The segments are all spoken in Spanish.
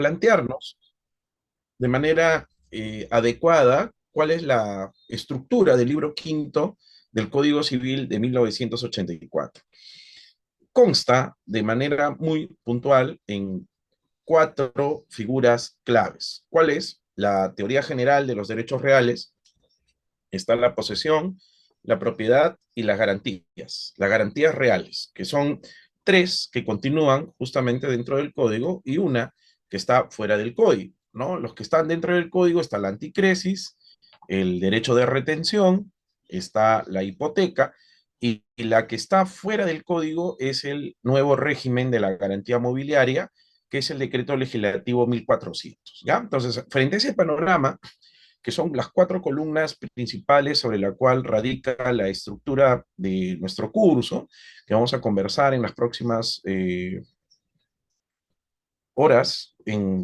plantearnos de manera adecuada cuál es la estructura del libro quinto del Código Civil de 1984. Consta de manera muy puntual en cuatro figuras claves. ¿Cuál es? La teoría general de los derechos reales, está la posesión, la propiedad y las garantías reales, que son tres que continúan justamente dentro del código y una que está fuera del código, ¿no? Los que están dentro del código está la anticresis, el derecho de retención, está la hipoteca y la que está fuera del código es el nuevo régimen de la garantía mobiliaria, que es el decreto legislativo 1400, ¿ya? Entonces, frente a ese panorama, que son las cuatro columnas principales sobre la cual radica la estructura de nuestro curso, que vamos a conversar en las próximas horas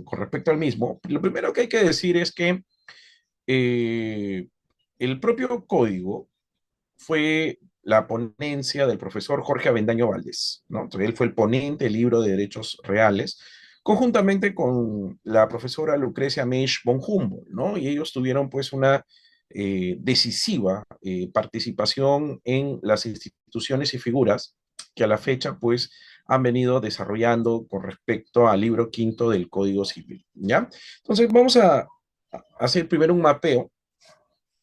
con respecto al mismo. Lo primero que hay que decir es que eh, el propio código fue la ponencia del profesor Jorge Avendaño Valdés, ¿no? Entonces, él fue el ponente del libro de derechos reales, conjuntamente con la profesora Lucrecia Meisch von Humboldt, ¿no? Y ellos tuvieron pues una decisiva participación en las instituciones y figuras que a la fecha pues han venido desarrollando con respecto al libro quinto del Código Civil, ¿ya? Entonces vamos a hacer primero un mapeo.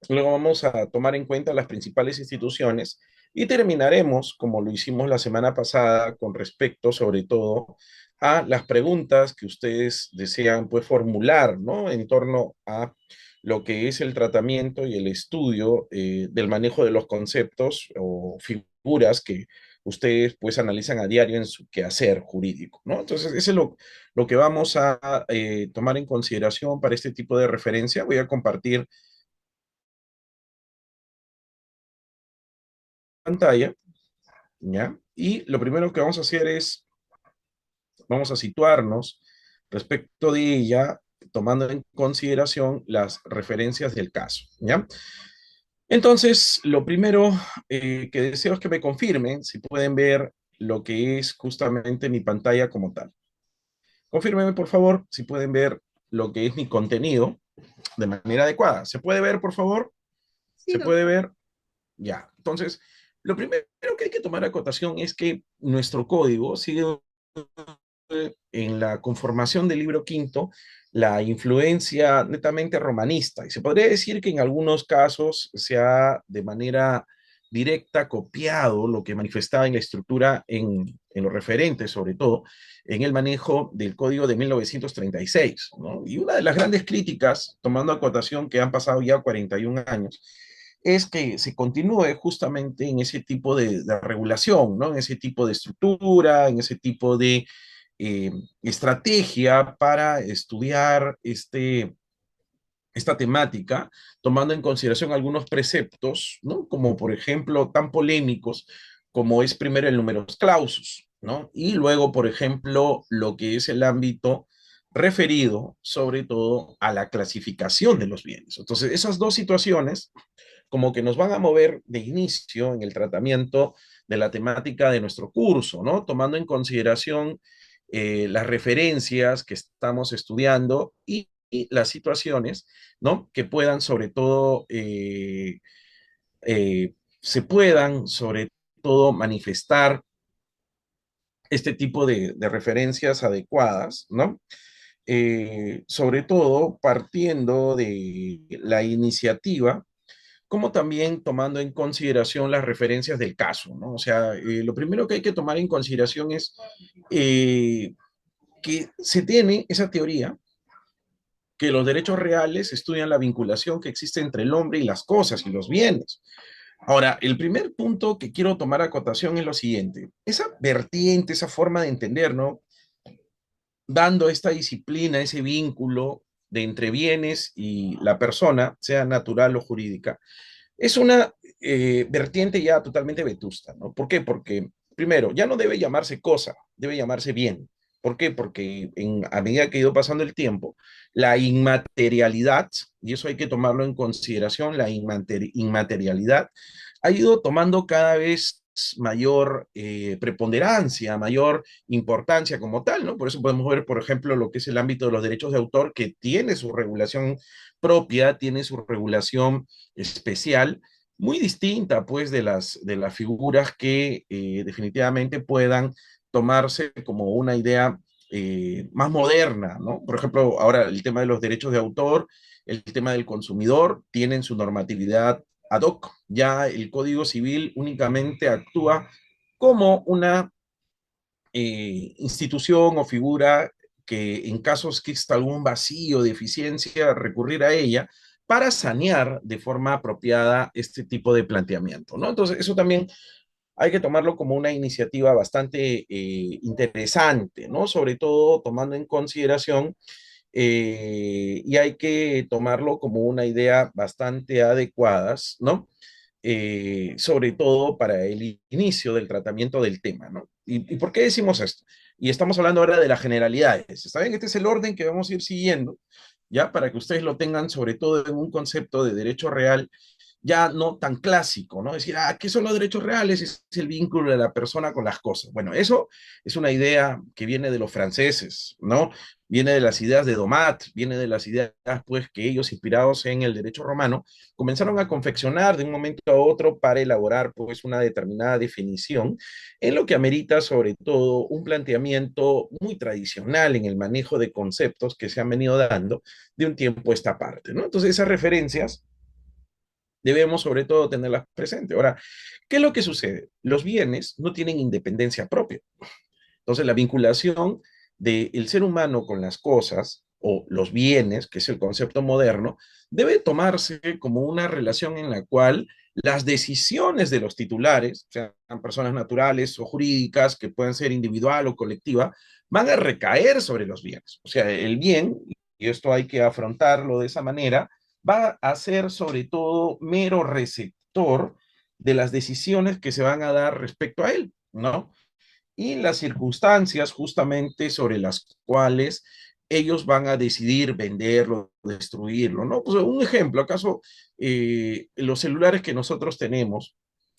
Luego vamos a tomar en cuenta las principales instituciones y terminaremos, como lo hicimos la semana pasada, con respecto sobre todo a las preguntas que ustedes desean pues formular, ¿no? En torno a lo que es el tratamiento y el estudio del manejo de los conceptos o figuras que ustedes pues analizan a diario en su quehacer jurídico, ¿no? Entonces, eso es lo que vamos a tomar en consideración para este tipo de referencia. Voy a compartir pantalla, ¿ya? Y lo primero que vamos a hacer es, vamos a situarnos respecto de ella, tomando en consideración las referencias del caso, ¿ya? Entonces, lo primero que deseo es que me confirmen si pueden ver lo que es justamente mi pantalla como tal. Confírmenme, por favor, si pueden ver lo que es mi contenido de manera adecuada. ¿Se puede ver, por favor? Sí, ¿Se puede doctor. ver? Ya. Entonces, lo primero que hay que tomar a acotación es que nuestro código sigue en la conformación del libro quinto la influencia netamente romanista. Y se podría decir que en algunos casos se ha de manera directa copiado lo que manifestaba en la estructura en lo referente, sobre todo, en el manejo del código de 1936, ¿no? Y una de las grandes críticas, tomando a acotación que han pasado ya 41 años, es que se continúe justamente en ese tipo de regulación, ¿no? En ese tipo de estructura, en ese tipo de estrategia para estudiar esta temática, tomando en consideración algunos preceptos, ¿no? Como por ejemplo tan polémicos como es primero el numerus clausus, ¿no? Y luego, por ejemplo, lo que es el ámbito referido sobre todo a la clasificación de los bienes. Entonces, esas dos situaciones como que nos van a mover de inicio en el tratamiento de la temática de nuestro curso, ¿no? Tomando en consideración las referencias que estamos estudiando y las situaciones, ¿no? Que puedan sobre todo, se puedan sobre todo manifestar este tipo de referencias adecuadas, ¿no? Sobre todo partiendo de la iniciativa como también tomando en consideración las referencias del caso, ¿no? O sea, lo primero que hay que tomar en consideración es eh, que se tiene esa teoría que los derechos reales estudian la vinculación que existe entre el hombre y las cosas y los bienes. Ahora, el primer punto que quiero tomar a acotación es lo siguiente. Esa vertiente, esa forma de entender, ¿no? Dando esta disciplina, ese vínculo de entre bienes y la persona, sea natural o jurídica, es una vertiente ya totalmente vetusta, ¿no? ¿Por qué? Porque, primero, ya no debe llamarse cosa, debe llamarse bien. ¿Por qué? Porque a medida que ha ido pasando el tiempo, la inmaterialidad, y eso hay que tomarlo en consideración, la inmaterialidad ha ido tomando cada vez mayor preponderancia, mayor importancia como tal, ¿no? Por eso podemos ver, por ejemplo, lo que es el ámbito de los derechos de autor, que tiene su regulación propia, tiene su regulación especial, muy distinta, pues, de las figuras que definitivamente puedan tomarse como una idea más moderna, ¿no? Por ejemplo, ahora el tema de los derechos de autor, el tema del consumidor, tienen su normatividad ad hoc. Ya el Código Civil únicamente actúa como una institución o figura que en casos que exista algún vacío, deficiencia, recurrir a ella para sanear de forma apropiada este tipo de planteamiento, ¿no? Entonces, eso también hay que tomarlo como una iniciativa bastante interesante, ¿no? Sobre todo tomando en consideración y hay que tomarlo como una idea bastante adecuada, ¿no? Sobre todo para el inicio del tratamiento del tema, ¿no? Y por qué decimos esto? Y estamos hablando ahora de las generalidades. ¿Está bien? Este es el orden que vamos a ir siguiendo, ¿ya? Para que ustedes lo tengan sobre todo en un concepto de derecho real ya no tan clásico, ¿no? Decir, ah, ¿qué son los derechos reales? Es el vínculo de la persona con las cosas. Bueno, eso es una idea que viene de los franceses, ¿no? Viene de las ideas de Domat, viene de las ideas, pues, que ellos, inspirados en el derecho romano, comenzaron a confeccionar de un momento a otro para elaborar, pues, una determinada definición, en lo que amerita, sobre todo, un planteamiento muy tradicional en el manejo de conceptos que se han venido dando de un tiempo a esta parte, ¿no? Entonces, esas referencias debemos sobre todo tenerlas presentes. Ahora, ¿qué es lo que sucede? Los bienes no tienen independencia propia. Entonces, la vinculación del ser humano con las cosas o los bienes, que es el concepto moderno, debe tomarse como una relación en la cual las decisiones de los titulares, sean personas naturales o jurídicas, que puedan ser individual o colectiva, van a recaer sobre los bienes. O sea, el bien, y esto hay que afrontarlo de esa manera, va a ser sobre todo mero receptor de las decisiones que se van a dar respecto a él, ¿no? Y las circunstancias justamente sobre las cuales ellos van a decidir venderlo, destruirlo, ¿no? Pues un ejemplo, ¿acaso los celulares que nosotros tenemos,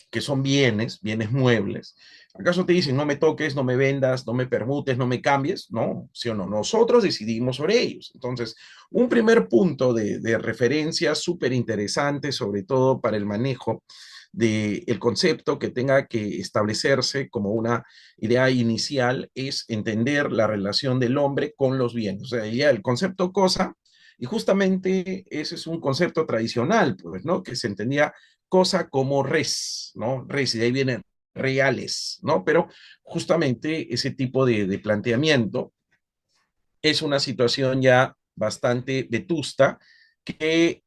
que son bienes, bienes muebles, ¿acaso te dicen no me toques, no me vendas, no me permutes, no me cambies? No, sí o no, nosotros decidimos sobre ellos. Entonces, un primer punto de referencia súper interesante, sobre todo para el manejo del concepto que tenga que establecerse como una idea inicial, es entender la relación del hombre con los bienes. O sea, ya el concepto cosa, y justamente ese es un concepto tradicional, pues, ¿no? Que se entendía cosa como res, ¿no? Res, y de ahí vienen reales, ¿no? Pero justamente ese tipo de planteamiento es una situación ya bastante vetusta que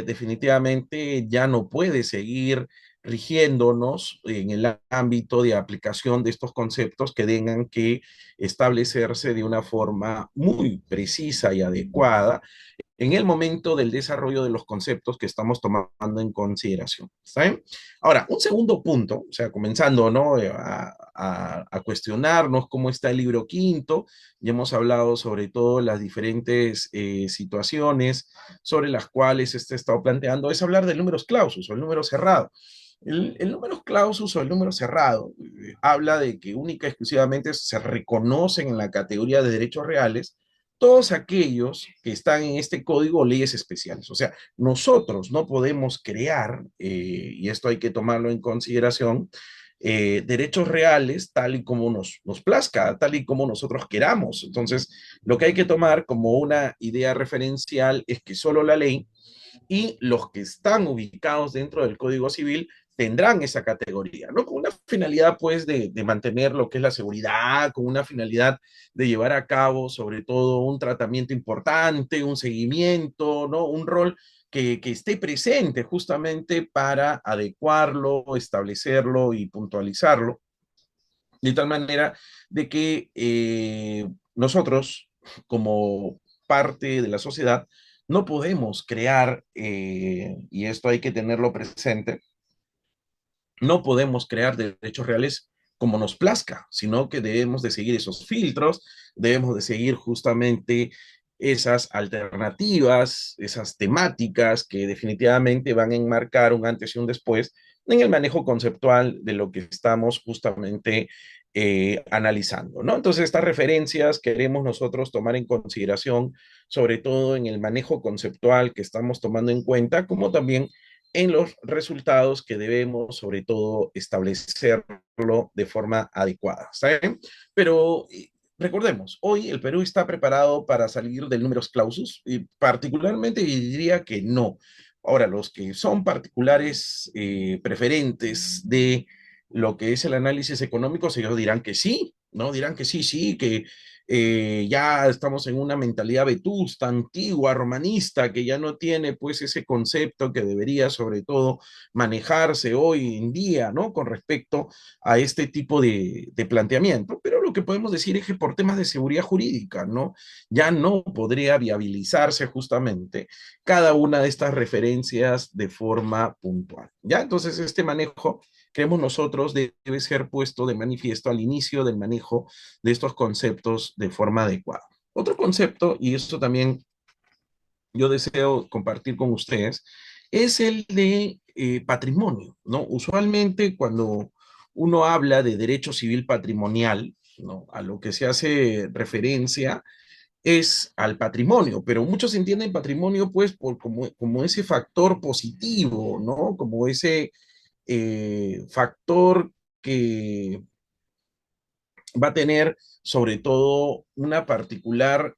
definitivamente ya no puede seguir rigiéndonos en el ámbito de aplicación de estos conceptos que tengan que establecerse de una forma muy precisa y adecuada en el momento del desarrollo de los conceptos que estamos tomando en consideración. ¿Está bien? Ahora, un segundo punto, o sea, comenzando, ¿no? A cuestionarnos cómo está el libro quinto, ya hemos hablado sobre todo las diferentes situaciones sobre las cuales este estado planteando, es hablar del números clausus o el número cerrado. El número clausus o el número cerrado habla de que única y exclusivamente se reconocen en la categoría de derechos reales todos aquellos que están en este código o leyes especiales. O sea, nosotros no podemos crear, y esto hay que tomarlo en consideración, derechos reales tal y como nos plazca, tal y como nosotros queramos. Entonces, lo que hay que tomar como una idea referencial es que solo la ley y los que están ubicados dentro del Código Civil tendrán esa categoría, ¿no? Con una finalidad, pues, de mantener lo que es la seguridad, con una finalidad de llevar a cabo, sobre todo, un tratamiento importante, un seguimiento, ¿no? Un rol que esté presente justamente para adecuarlo, establecerlo y puntualizarlo, de tal manera de que nosotros, como parte de la sociedad, no podemos crear, y esto hay que tenerlo presente, no podemos crear derechos reales como nos plazca, sino que debemos de seguir esos filtros, debemos de seguir justamente esas alternativas, esas temáticas que definitivamente van a enmarcar un antes y un después en el manejo conceptual de lo que estamos justamente analizando, ¿no? Entonces, estas referencias queremos nosotros tomar en consideración, sobre todo en el manejo conceptual que estamos tomando en cuenta, como también en los resultados que debemos, sobre todo, establecerlo de forma adecuada, ¿saben? Pero recordemos, hoy el Perú está preparado para salir del numerus clausus y particularmente diría que no. Ahora, los que son particulares preferentes de lo que es el análisis económico, ellos dirán que sí, ¿no? Dirán que sí, sí, que ya estamos en una mentalidad vetusta, antigua, romanista, que ya no tiene pues ese concepto que debería sobre todo manejarse hoy en día, ¿no? Con respecto a este tipo de planteamiento. Pero lo que podemos decir es que por temas de seguridad jurídica, ¿no? Ya no podría viabilizarse justamente cada una de estas referencias de forma puntual, ¿ya? Entonces, este manejo creemos nosotros debe ser puesto de manifiesto al inicio del manejo de estos conceptos de forma adecuada. Otro concepto, y eso también yo deseo compartir con ustedes, es el de patrimonio, ¿no? Usualmente cuando uno habla de derecho civil patrimonial, ¿no? A lo que se hace referencia es al patrimonio, pero muchos entienden patrimonio pues por como ese factor positivo, ¿no? Como ese factor que va a tener sobre todo una particular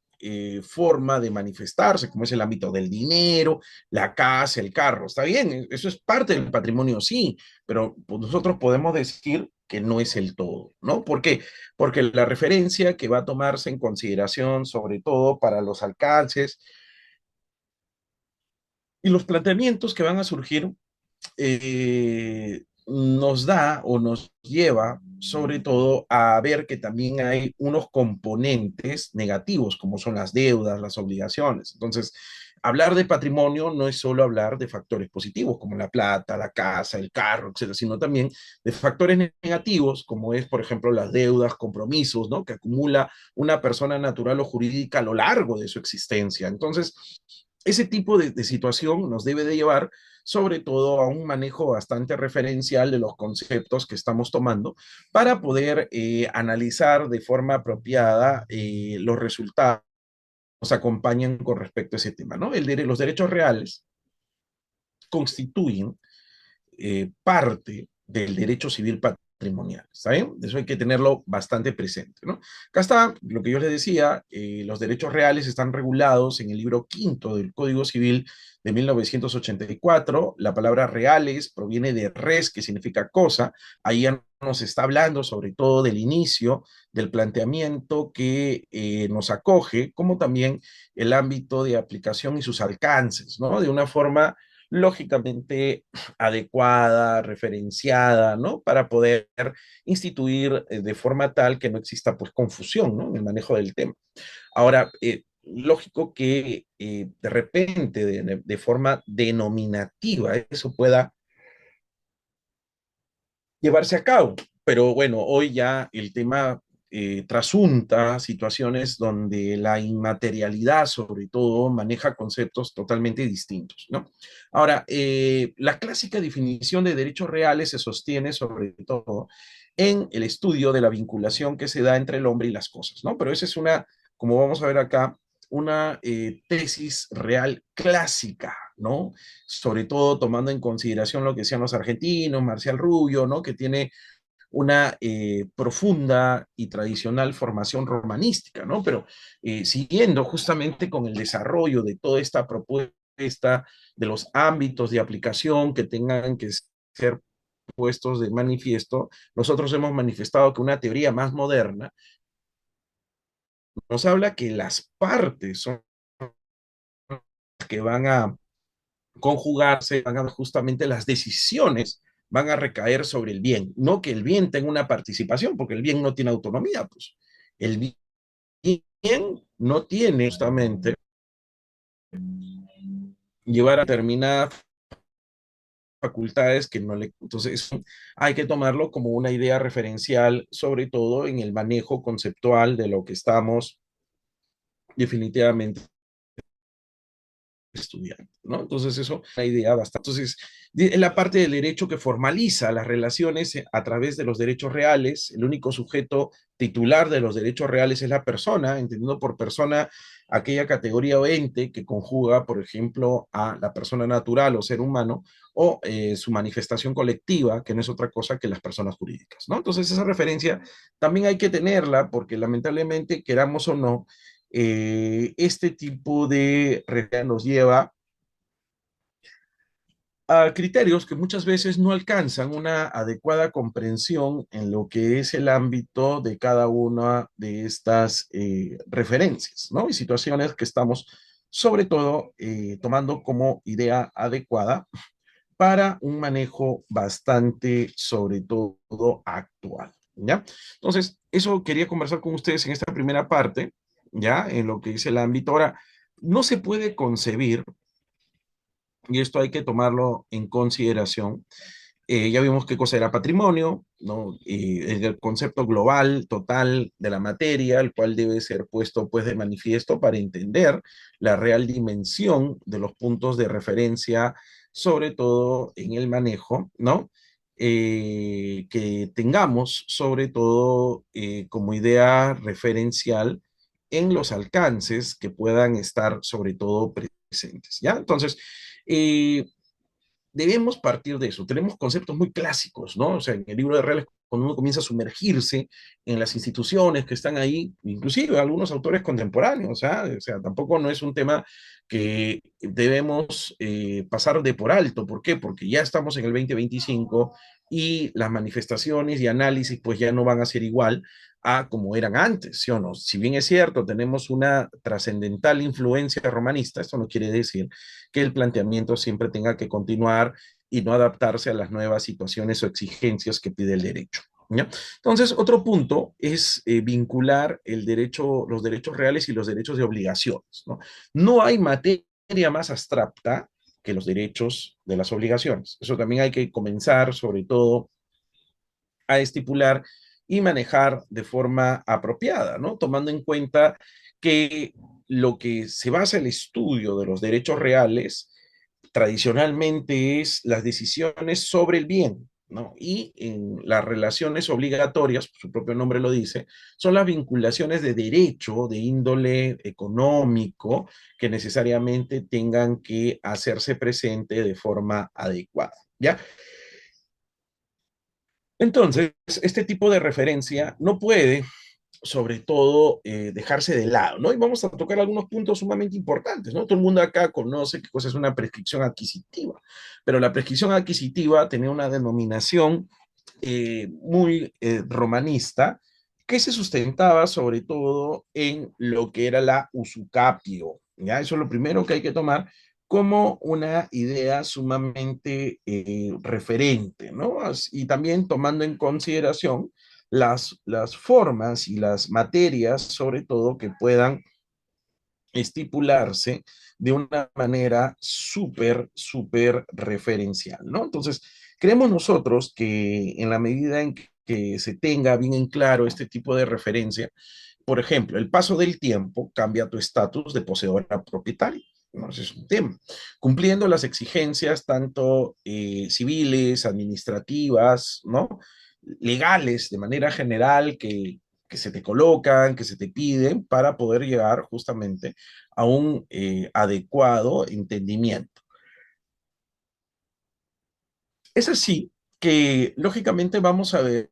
forma de manifestarse, como es el ámbito del dinero, la casa, el carro. Está bien, eso es parte del patrimonio, sí, pero pues, nosotros podemos decir que no es el todo, ¿no? ¿Por qué? Porque la referencia que va a tomarse en consideración, sobre todo para los alcances y los planteamientos que van a surgir nos da o nos lleva sobre todo a ver que también hay unos componentes negativos, como son las deudas, las obligaciones. Entonces, hablar de patrimonio no es solo hablar de factores positivos, como la plata, la casa, el carro, etcétera, sino también de factores negativos, como es, por ejemplo, las deudas, compromisos, ¿no? Que acumula una persona natural o jurídica a lo largo de su existencia. Entonces, ese tipo de situación nos debe de llevar sobre todo a un manejo bastante referencial de los conceptos que estamos tomando para poder analizar de forma apropiada los resultados que nos acompañan con respecto a ese tema, ¿no? Los derechos reales constituyen parte del derecho civil patrimonial, ¿está bien? Eso hay que tenerlo bastante presente, ¿no? Acá está lo que yo les decía, los derechos reales están regulados en el libro quinto del Código Civil de 1984. La palabra reales proviene de res, que significa cosa. Ahí ya nos está hablando sobre todo del inicio del planteamiento que nos acoge, como también el ámbito de aplicación y sus alcances, ¿no? De una forma lógicamente adecuada, referenciada, ¿no? Para poder instituir de forma tal que no exista pues confusión, ¿no? En el manejo del tema. Ahora, lógico que de repente, de forma denominativa, eso pueda llevarse a cabo. Pero bueno, hoy ya el tema trasunta situaciones donde la inmaterialidad, sobre todo, maneja conceptos totalmente distintos, ¿no? Ahora, la clásica definición de derechos reales se sostiene sobre todo en el estudio de la vinculación que se da entre el hombre y las cosas, ¿no? Pero esa es una, como vamos a ver acá, una tesis real clásica, ¿no? Sobre todo tomando en consideración lo que decían los argentinos, Marcial Rubio, ¿no? Que tiene una profunda y tradicional formación romanística, ¿no? Pero siguiendo justamente con el desarrollo de toda esta propuesta, de los ámbitos de aplicación que tengan que ser puestos de manifiesto, nosotros hemos manifestado que una teoría más moderna nos habla que las partes son las que van a conjugarse, van a justamente las decisiones van a recaer sobre el bien, no que el bien tenga una participación, porque el bien no tiene autonomía, pues el bien no tiene justamente llevar a determinadas facultades que no le... Entonces, hay que tomarlo como una idea referencial, sobre todo en el manejo conceptual de lo que estamos definitivamente estudiante, ¿no? Entonces, eso es una idea bastante. Entonces, en la parte del derecho que formaliza las relaciones a través de los derechos reales, el único sujeto titular de los derechos reales es la persona, entendiendo por persona aquella categoría o ente que conjuga, por ejemplo, a la persona natural o ser humano, o su manifestación colectiva, que no es otra cosa que las personas jurídicas, ¿no? Entonces, esa referencia también hay que tenerla porque lamentablemente, queramos o no, este tipo de regla nos lleva a criterios que muchas veces no alcanzan una adecuada comprensión en lo que es el ámbito de cada una de estas referencias, ¿no? Y situaciones que estamos, sobre todo, tomando como idea adecuada para un manejo bastante, sobre todo, actual, ¿ya? Entonces, eso quería conversar con ustedes en esta primera parte, ¿ya? En lo que es el ámbito. Ahora, no se puede concebir, y esto hay que tomarlo en consideración, ya vimos qué cosa era patrimonio, ¿no? El concepto global, total de la materia, el cual debe ser puesto pues de manifiesto para entender la real dimensión de los puntos de referencia, sobre todo en el manejo, ¿no? Que tengamos, sobre todo, como idea referencial en los alcances que puedan estar, sobre todo, presentes, ¿ya? Entonces, eh, debemos partir de eso. Tenemos conceptos muy clásicos, ¿no? O sea, en el libro de reglas, cuando uno comienza a sumergirse en las instituciones que están ahí, inclusive algunos autores contemporáneos, ¿ah? O sea, tampoco no es un tema que debemos pasar de por alto. ¿Por qué? Porque ya estamos en el 2025 y las manifestaciones y análisis pues ya no van a ser igual a como eran antes, ¿sí o no? Si bien es cierto, tenemos una trascendental influencia romanista, esto no quiere decir que el planteamiento siempre tenga que continuar y no adaptarse a las nuevas situaciones o exigencias que pide el derecho, ¿ya? Entonces, otro punto es vincular el derecho, los derechos reales y los derechos de obligaciones, ¿no? No hay materia más abstracta que los derechos de las obligaciones. Eso también hay que comenzar, sobre todo, a estipular y manejar de forma apropiada, ¿no? Tomando en cuenta que lo que se basa el estudio de los derechos reales tradicionalmente es las decisiones sobre el bien, ¿no? Y en las relaciones obligatorias, su propio nombre lo dice, son las vinculaciones de derecho de índole económico que necesariamente tengan que hacerse presente de forma adecuada, ¿ya? Entonces, este tipo de referencia no puede, sobre todo, dejarse de lado, ¿no? Y vamos a tocar algunos puntos sumamente importantes, ¿no? Todo el mundo acá conoce qué cosa es una prescripción adquisitiva, pero la prescripción adquisitiva tenía una denominación muy romanista que se sustentaba sobre todo en lo que era la usucapio, ¿ya? Eso es lo primero que hay que tomar como una idea sumamente referente, ¿no? Y también tomando en consideración las formas y las materias, sobre todo, que puedan estipularse de una manera súper, súper referencial, ¿no? Entonces, creemos nosotros que en la medida en que se tenga bien en claro este tipo de referencia, por ejemplo, el paso del tiempo cambia tu estatus de poseedora propietaria. ¿No? Ese es un tema. Cumpliendo las exigencias tanto civiles, administrativas, ¿no? Legales, de manera general, que se te colocan, que se te piden para poder llegar justamente a un adecuado entendimiento. Es así que, lógicamente, vamos a ver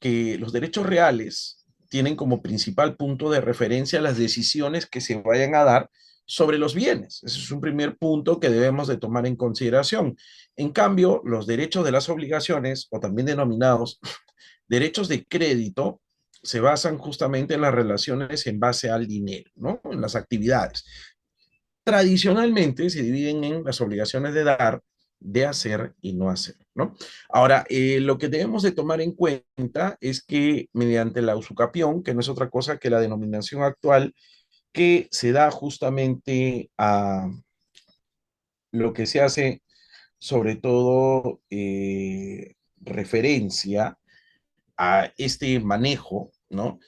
que los derechos reales tienen como principal punto de referencia las decisiones que se vayan a dar sobre los bienes. Ese es un primer punto que debemos de tomar en consideración. En cambio, los derechos de las obligaciones, o también denominados derechos de crédito, se basan justamente en las relaciones en base al dinero, ¿no? En las actividades. Tradicionalmente se dividen en las obligaciones de dar, de hacer y no hacer, ¿no? Ahora, lo que debemos de tomar en cuenta es que mediante la usucapión, que no es otra cosa que la denominación actual que se da justamente a lo que se hace, sobre todo, referencia a este manejo, ¿no?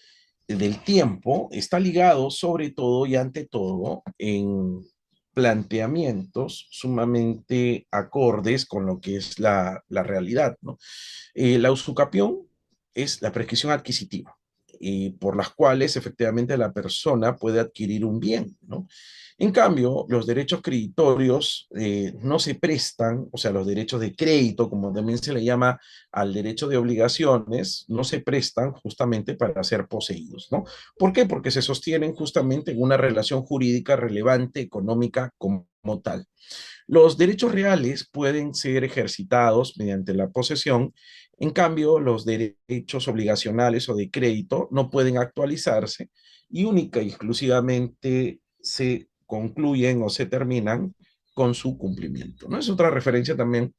Del tiempo, está ligado sobre todo y ante todo en planteamientos sumamente acordes con lo que es la realidad, ¿no? La usucapión es la prescripción adquisitiva, por las cuales efectivamente la persona puede adquirir un bien, ¿no? En cambio, los derechos creditorios no se prestan, o sea, los derechos de crédito, como también se le llama al derecho de obligaciones, no se prestan justamente para ser poseídos, ¿no? ¿Por qué? Porque se sostienen justamente en una relación jurídica relevante, económica como tal. Los derechos reales pueden ser ejercitados mediante la posesión, en cambio, los derechos obligacionales o de crédito no pueden actualizarse y única y exclusivamente se concluyen o se terminan con su cumplimiento, ¿no? Es otra referencia también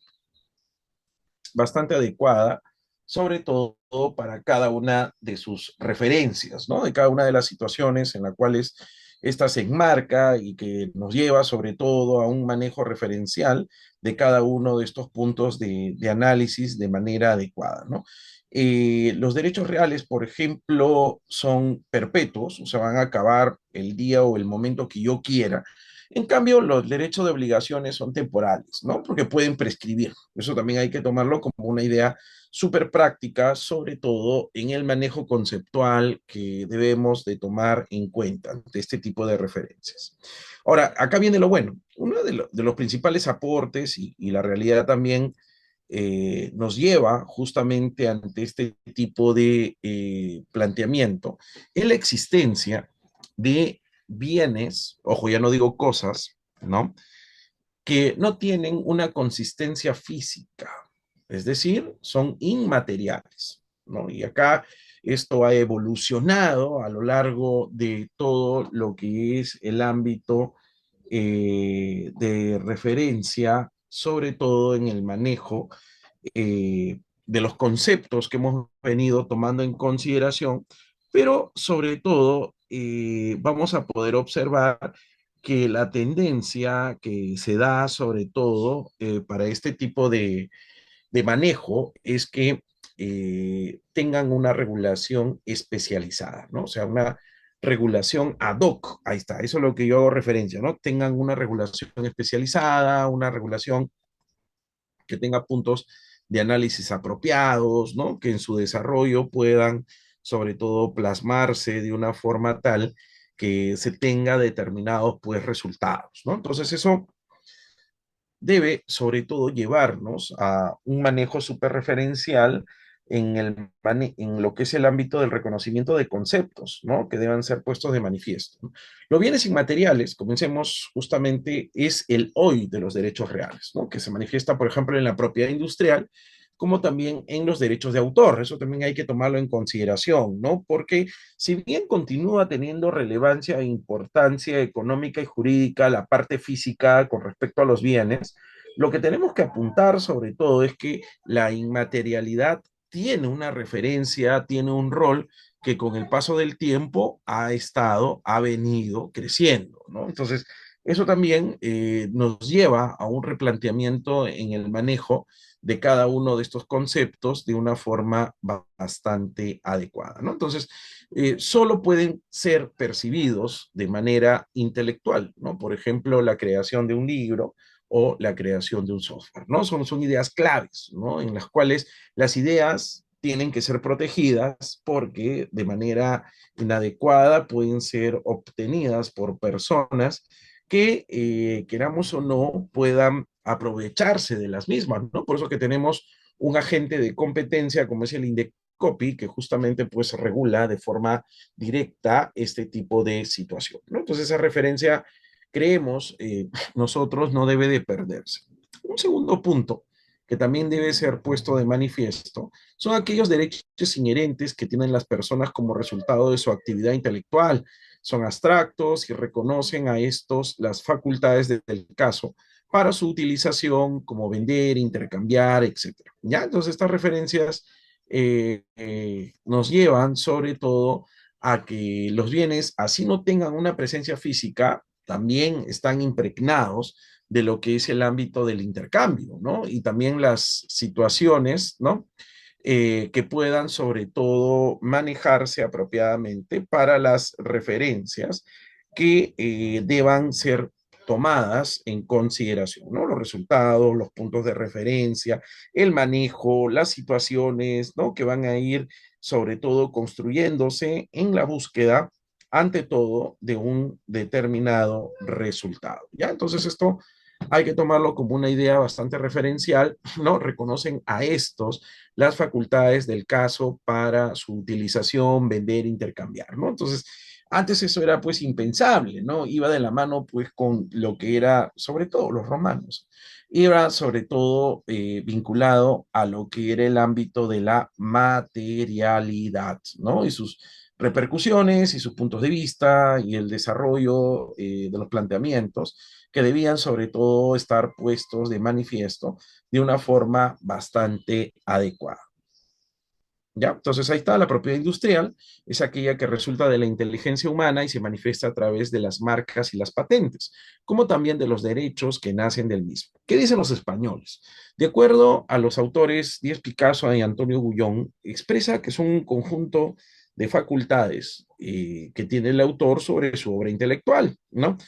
bastante adecuada, sobre todo para cada una de sus referencias, ¿no? De cada una de las situaciones en las cuales esta se enmarca y que nos lleva sobre todo a un manejo referencial de cada uno de estos puntos de análisis de manera adecuada, ¿no? Los derechos reales, por ejemplo, son perpetuos, o sea, van a acabar el día o el momento que yo quiera. En cambio, los derechos de obligaciones son temporales, ¿no? Porque pueden prescribir. Eso también hay que tomarlo como una idea súper práctica, sobre todo en el manejo conceptual que debemos de tomar en cuenta de este tipo de referencias. Ahora, acá viene lo bueno. Uno de los principales aportes y la realidad también nos lleva justamente ante este tipo de planteamiento en la existencia de bienes, ojo, ya no digo cosas, ¿no? Que no tienen una consistencia física, es decir, son inmateriales, ¿no? Y acá esto ha evolucionado a lo largo de todo lo que es el ámbito de referencia, sobre todo en el manejo de los conceptos que hemos venido tomando en consideración, pero sobre todo vamos a poder observar que la tendencia que se da sobre todo para este tipo de manejo es que tengan una regulación especializada, ¿no? O sea, una regulación ad hoc, ahí está, eso es lo que yo hago referencia, ¿no? Tengan una regulación especializada, una regulación que tenga puntos de análisis apropiados, ¿no? Que en su desarrollo puedan, sobre todo, plasmarse de una forma tal que se tenga determinados, pues, resultados, ¿no? Entonces, eso debe, sobre todo, llevarnos a un manejo superreferencial en lo que es el ámbito del reconocimiento de conceptos, ¿no? Que deban ser puestos de manifiesto, ¿no? Los bienes inmateriales, comencemos justamente, es el hoy de los derechos reales, ¿no? Que se manifiesta, por ejemplo, en la propiedad industrial, como también en los derechos de autor. Eso también hay que tomarlo en consideración, ¿no? Porque si bien continúa teniendo relevancia e importancia económica y jurídica la parte física con respecto a los bienes, lo que tenemos que apuntar sobre todo es que la inmaterialidad tiene una referencia, tiene un rol que con el paso del tiempo ha venido creciendo, ¿no? Entonces, eso también nos lleva a un replanteamiento en el manejo de cada uno de estos conceptos de una forma bastante adecuada, ¿no? Entonces, solo pueden ser percibidos de manera intelectual, ¿no? Por ejemplo, la creación de un libro o la creación de un software, ¿no? Son ideas claves, ¿no? En las cuales las ideas tienen que ser protegidas porque de manera inadecuada pueden ser obtenidas por personas que, queramos o no, puedan aprovecharse de las mismas, ¿no? Por eso que tenemos un agente de competencia como es el INDECOPI, que justamente pues regula de forma directa este tipo de situación, ¿no? Entonces esa referencia, creemos, nosotros no debe de perderse. Un segundo punto que también debe ser puesto de manifiesto son aquellos derechos inherentes que tienen las personas como resultado de su actividad intelectual. Son abstractos y reconocen a estos las facultades del caso para su utilización como vender, intercambiar, etcétera. ¿Ya? Entonces estas referencias nos llevan sobre todo a que los bienes, así no tengan una presencia física, también están impregnados de lo que es el ámbito del intercambio, ¿no? Y también las situaciones, ¿no? Que puedan sobre todo manejarse apropiadamente para las referencias que deban ser tomadas en consideración, ¿no? Los resultados, los puntos de referencia, el manejo, las situaciones, ¿no? Que van a ir sobre todo construyéndose en la búsqueda, ante todo, de un determinado resultado. ¿Ya? Entonces esto hay que tomarlo como una idea bastante referencial, ¿no? Reconocen a estos las facultades del caso para su utilización, vender, intercambiar, ¿no? Entonces, antes eso era pues impensable, ¿no? Iba de la mano pues con lo que era, sobre todo los romanos, iba sobre todo vinculado a lo que era el ámbito de la materialidad, ¿no? Y sus repercusiones y sus puntos de vista y el desarrollo de los planteamientos que debían sobre todo estar puestos de manifiesto de una forma bastante adecuada. ¿Ya? Entonces ahí está, la propiedad industrial es aquella que resulta de la inteligencia humana y se manifiesta a través de las marcas y las patentes, como también de los derechos que nacen del mismo. ¿Qué dicen los españoles? De acuerdo a los autores Díaz Picasso y Antonio Gullón, expresa que son un conjunto de facultades que tiene el autor sobre su obra intelectual, ¿no?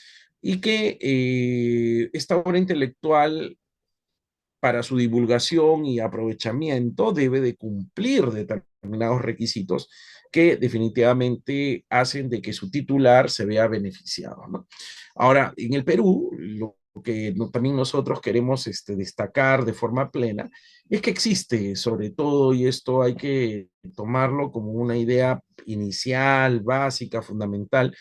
Y que esta obra intelectual para su divulgación y aprovechamiento debe de cumplir determinados requisitos que definitivamente hacen de que su titular se vea beneficiado, ¿no? Ahora, en el Perú, lo que también nosotros queremos destacar de forma plena es que existe, sobre todo, y esto hay que tomarlo como una idea inicial, básica, fundamental,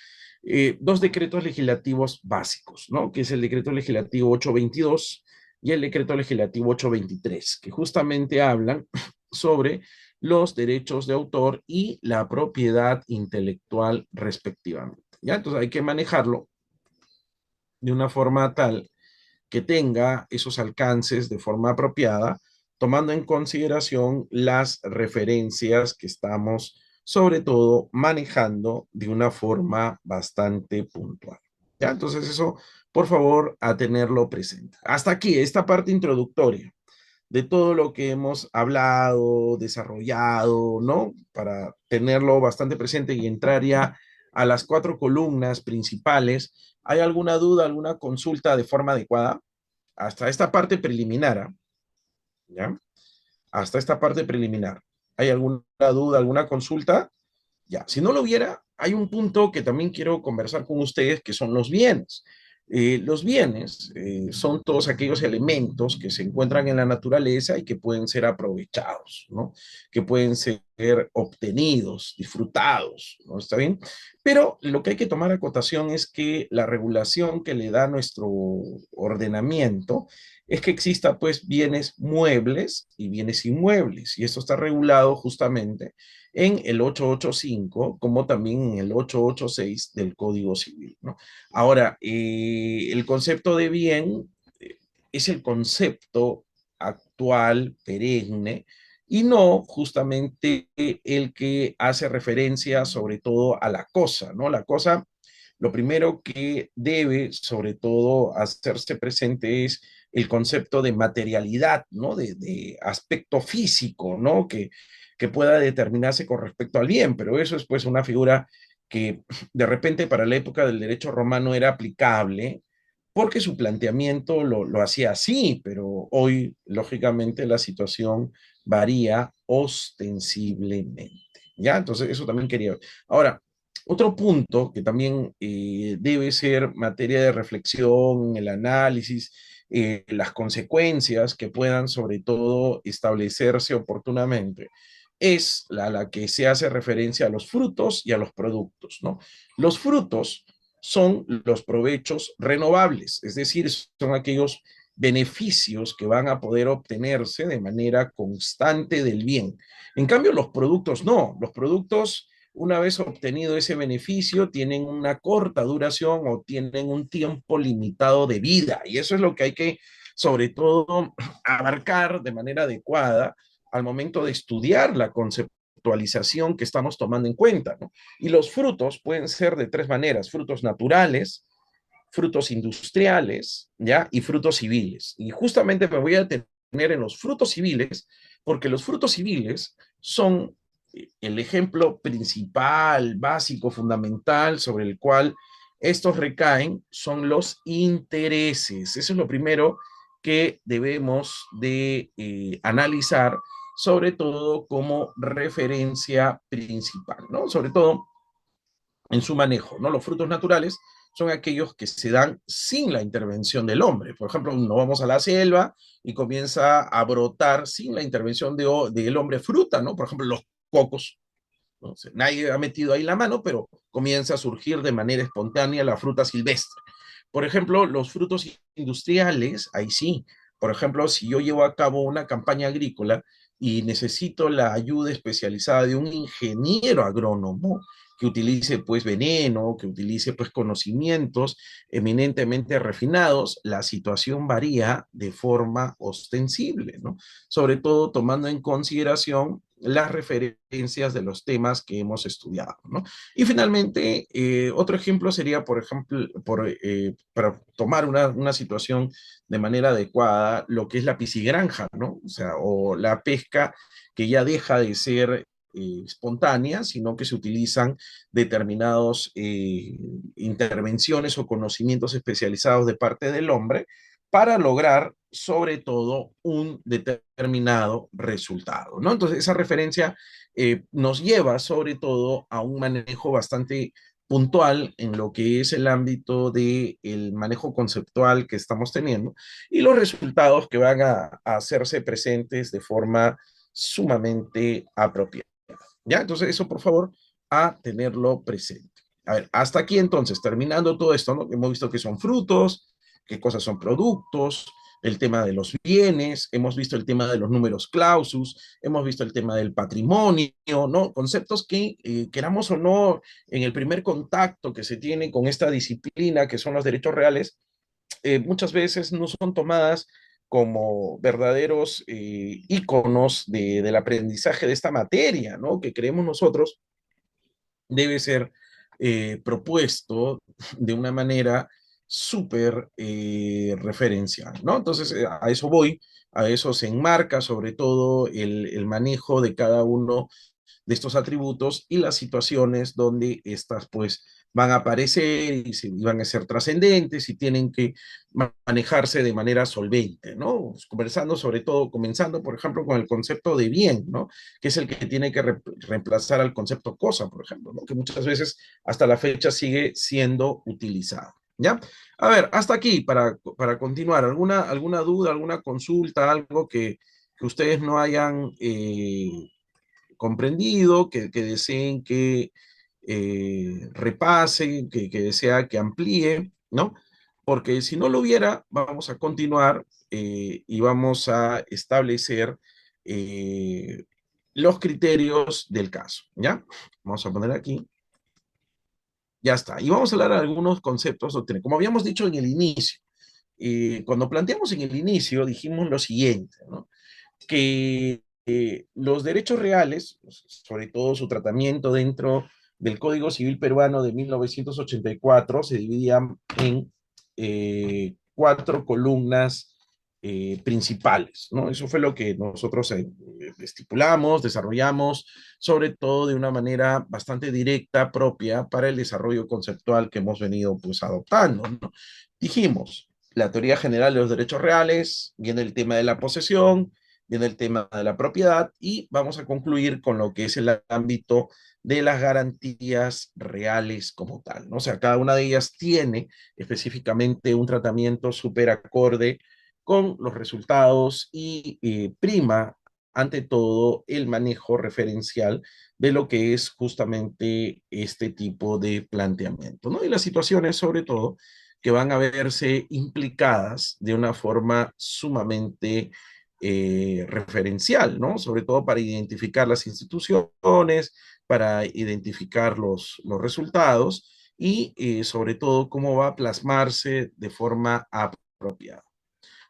dos decretos legislativos básicos, ¿no? Que es el decreto legislativo 822 y el decreto legislativo 823, que justamente hablan sobre los derechos de autor y la propiedad intelectual respectivamente. ¿Ya? Entonces hay que manejarlo de una forma tal que tenga esos alcances de forma apropiada, tomando en consideración las referencias que estamos, sobre todo, manejando de una forma bastante puntual. ¿Ya? Entonces eso, por favor, a tenerlo presente. Hasta aquí, esta parte introductoria de todo lo que hemos hablado, desarrollado, ¿no? Para tenerlo bastante presente y entrar ya a las cuatro columnas principales. ¿Hay alguna duda, alguna consulta de forma adecuada? Hasta esta parte preliminar, ¿ah? ¿Ya? Hasta esta parte preliminar. ¿Hay alguna duda, alguna consulta? Ya, si no lo hubiera, hay un punto que también quiero conversar con ustedes, que son los bienes. Los bienes son todos aquellos elementos que se encuentran en la naturaleza y que pueden ser aprovechados, ¿no? Que pueden ser obtenidos, disfrutados, ¿no? ¿Está bien? Pero lo que hay que tomar acotación es que la regulación que le da nuestro ordenamiento es que exista pues bienes muebles y bienes inmuebles, y esto está regulado justamente en el 885, como también en el 886 del Código Civil, ¿no? Ahora, el concepto de bien es el concepto actual, perenne, y no justamente el que hace referencia sobre todo a la cosa, ¿no? La cosa, lo primero que debe sobre todo hacerse presente es el concepto de materialidad, ¿no? De aspecto físico, ¿no? Que pueda determinarse con respecto al bien, pero eso es pues una figura que de repente para la época del derecho romano era aplicable porque su planteamiento lo hacía así, pero hoy lógicamente la situación varía ostensiblemente. ¿Ya? Entonces eso también quería. Ahora, otro punto que también debe ser materia de reflexión, el análisis, las consecuencias que puedan sobre todo establecerse oportunamente es la que se hace referencia a los frutos y a los productos, ¿no? Los frutos son los provechos renovables, es decir, son aquellos beneficios que van a poder obtenerse de manera constante del bien. En cambio, los productos no, los productos, una vez obtenido ese beneficio, tienen una corta duración o tienen un tiempo limitado de vida, y eso es lo que hay que, sobre todo, abarcar de manera adecuada al momento de estudiar la conceptualización que estamos tomando en cuenta, ¿no? Y los frutos pueden ser de tres maneras: frutos naturales, frutos industriales, ¿ya? Y frutos civiles. Y justamente me voy a detener en los frutos civiles, porque los frutos civiles son el ejemplo principal, básico, fundamental, sobre el cual estos recaen son los intereses. Eso es lo primero que debemos de analizar, sobre todo como referencia principal, ¿no? Sobre todo en su manejo, ¿no? Los frutos naturales son aquellos que se dan sin la intervención del hombre. Por ejemplo, nos vamos a la selva y comienza a brotar sin la intervención del hombre fruta, ¿no? Por ejemplo, los cocos. ¿No? O sea, nadie ha metido ahí la mano, pero comienza a surgir de manera espontánea la fruta silvestre. Por ejemplo, los frutos industriales, ahí sí. Por ejemplo, si yo llevo a cabo una campaña agrícola y necesito la ayuda especializada de un ingeniero agrónomo que utilice pues veneno, que utilice pues conocimientos eminentemente refinados, la situación varía de forma ostensible, ¿no? Sobre todo tomando en consideración las referencias de los temas que hemos estudiado, ¿no? Y finalmente, otro ejemplo sería, por ejemplo, para tomar una situación de manera adecuada, lo que es la piscigranja, ¿no? O sea, o la pesca que ya deja de ser espontánea, sino que se utilizan determinados intervenciones o conocimientos especializados de parte del hombre para lograr sobre todo un determinado resultado, ¿no? Entonces, esa referencia nos lleva sobre todo a un manejo bastante puntual en lo que es el ámbito del manejo conceptual que estamos teniendo y los resultados que van a hacerse presentes de forma sumamente apropiada. ¿Ya? Entonces, eso por favor, a tenerlo presente. A ver, hasta aquí entonces, terminando todo esto, ¿no? Hemos visto que son frutos, qué cosas son productos, el tema de los bienes, hemos visto el tema de los números clausus, hemos visto el tema del patrimonio, ¿no? Conceptos que, queramos o no, en el primer contacto que se tiene con esta disciplina que son los derechos reales, muchas veces no son tomadas como verdaderos íconos del aprendizaje de esta materia, ¿no? Que creemos nosotros debe ser propuesto de una manera súper referencial, ¿no? Entonces, a eso voy, a eso se enmarca sobre todo el manejo de cada uno de estos atributos y las situaciones donde estas pues van a aparecer y van a ser trascendentes y tienen que manejarse de manera solvente, ¿no? Conversando sobre todo, comenzando por ejemplo con el concepto de bien, ¿no? Que es el que tiene que reemplazar al concepto cosa, por ejemplo, ¿no? Que muchas veces hasta la fecha sigue siendo utilizado. ¿Ya? A ver, hasta aquí para continuar. ¿Alguna duda, alguna consulta, algo que ustedes no hayan comprendido, que deseen que repase, que desea que amplíe, ¿no? Porque si no lo hubiera, vamos a continuar y vamos a establecer eh, los criterios del caso, ¿ya? Vamos a poner aquí. Ya está. Y vamos a hablar de algunos conceptos doctrinales. Como habíamos dicho en el inicio, cuando planteamos en el inicio, dijimos lo siguiente, ¿no? Que los derechos reales, sobre todo su tratamiento dentro del Código Civil Peruano de 1984, se dividían en cuatro columnas principales, ¿no? Eso fue lo que nosotros estipulamos, desarrollamos, sobre todo de una manera bastante directa, propia, para el desarrollo conceptual que hemos venido pues adoptando, ¿no? Dijimos, la teoría general de los derechos reales, viene el tema de la posesión, viene el tema de la propiedad y vamos a concluir con lo que es el ámbito de las garantías reales como tal, ¿no? O sea, cada una de ellas tiene específicamente un tratamiento súper acorde con los resultados y prima ante todo el manejo referencial de lo que es justamente este tipo de planteamiento, ¿no? Y las situaciones sobre todo que van a verse implicadas de una forma sumamente referencial, ¿no? Sobre todo para identificar las instituciones, para identificar los resultados y sobre todo cómo va a plasmarse de forma apropiada.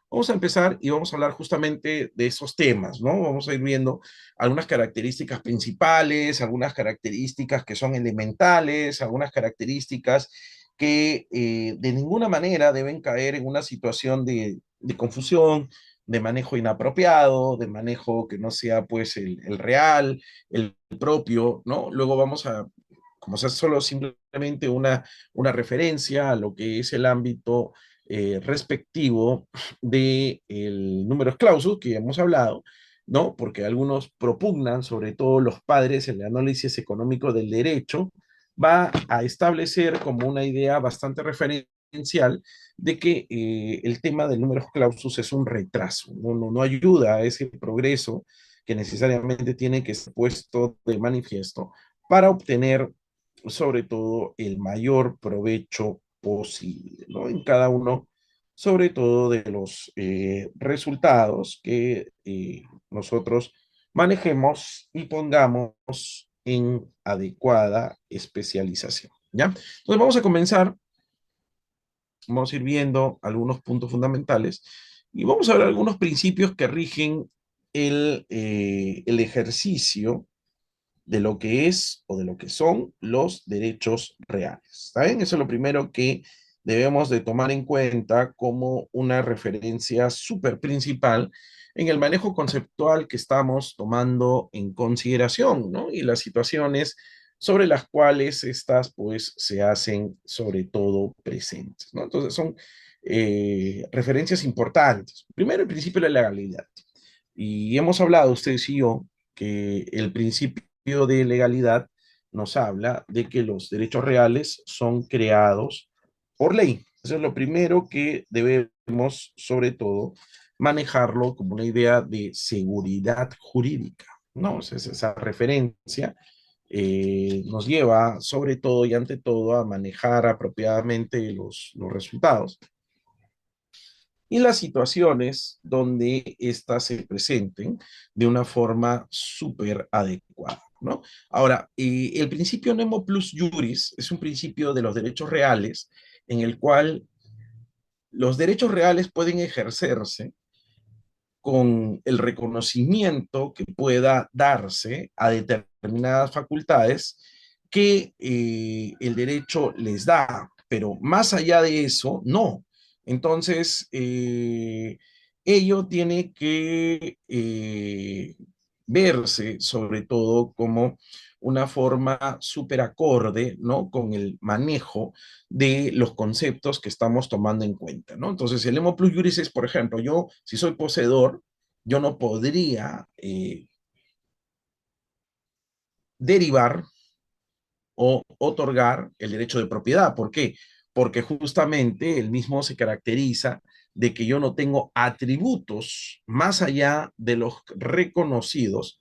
Vamos a empezar y vamos a hablar justamente de esos temas, ¿no? Vamos a ir viendo algunas características principales, algunas características que son elementales, algunas características que de ninguna manera deben caer en una situación de confusión, de manejo inapropiado, de manejo que no sea pues el real, el propio, ¿no? Luego vamos a, como sea solo simplemente simplemente una referencia a lo que es el ámbito respectivo del numerus clausus que hemos hablado, ¿no? Porque algunos propugnan, sobre todo los padres, el análisis económico del derecho, va a establecer como una idea bastante referencial de que el tema del numerus clausus es un retraso, no ayuda a ese progreso que necesariamente tiene que ser puesto de manifiesto para obtener sobre todo el mayor provecho posible, ¿no? En cada uno, sobre todo de los resultados que nosotros manejemos y pongamos en adecuada especialización, ¿ya? Entonces vamos a comenzar, vamos a ir viendo algunos puntos fundamentales y vamos a ver algunos principios que rigen el ejercicio de lo que es o de lo que son los derechos reales. ¿Está bien? Eso es lo primero que debemos de tomar en cuenta como una referencia súper principal en el manejo conceptual que estamos tomando en consideración, ¿no? Y las situaciones sobre las cuales estas, pues, se hacen sobre todo presentes, ¿no? Entonces, son referencias importantes. Primero, el principio de la legalidad. Y hemos hablado, ustedes y yo, que el principio de legalidad nos habla de que los derechos reales son creados por ley. Eso es lo primero que debemos, sobre todo, manejarlo como una idea de seguridad jurídica, ¿no? O sea, esa referencia nos lleva, sobre todo y ante todo, a manejar apropiadamente los resultados y las situaciones donde éstas se presenten de una forma súper adecuada, ¿no? Ahora, el principio Nemo Plus Juris es un principio de los derechos reales en el cual los derechos reales pueden ejercerse con el reconocimiento que pueda darse a determinadas facultades que el derecho les da, pero más allá de eso, no. Entonces, ello tiene que verse sobre todo como una forma súper acorde, ¿no? Con el manejo de los conceptos que estamos tomando en cuenta, ¿no? Entonces, el emo plus juris es, por ejemplo, yo, si soy poseedor, yo no podría derivar o otorgar el derecho de propiedad. ¿Por qué? Porque justamente el mismo se caracteriza de que yo no tengo atributos más allá de los reconocidos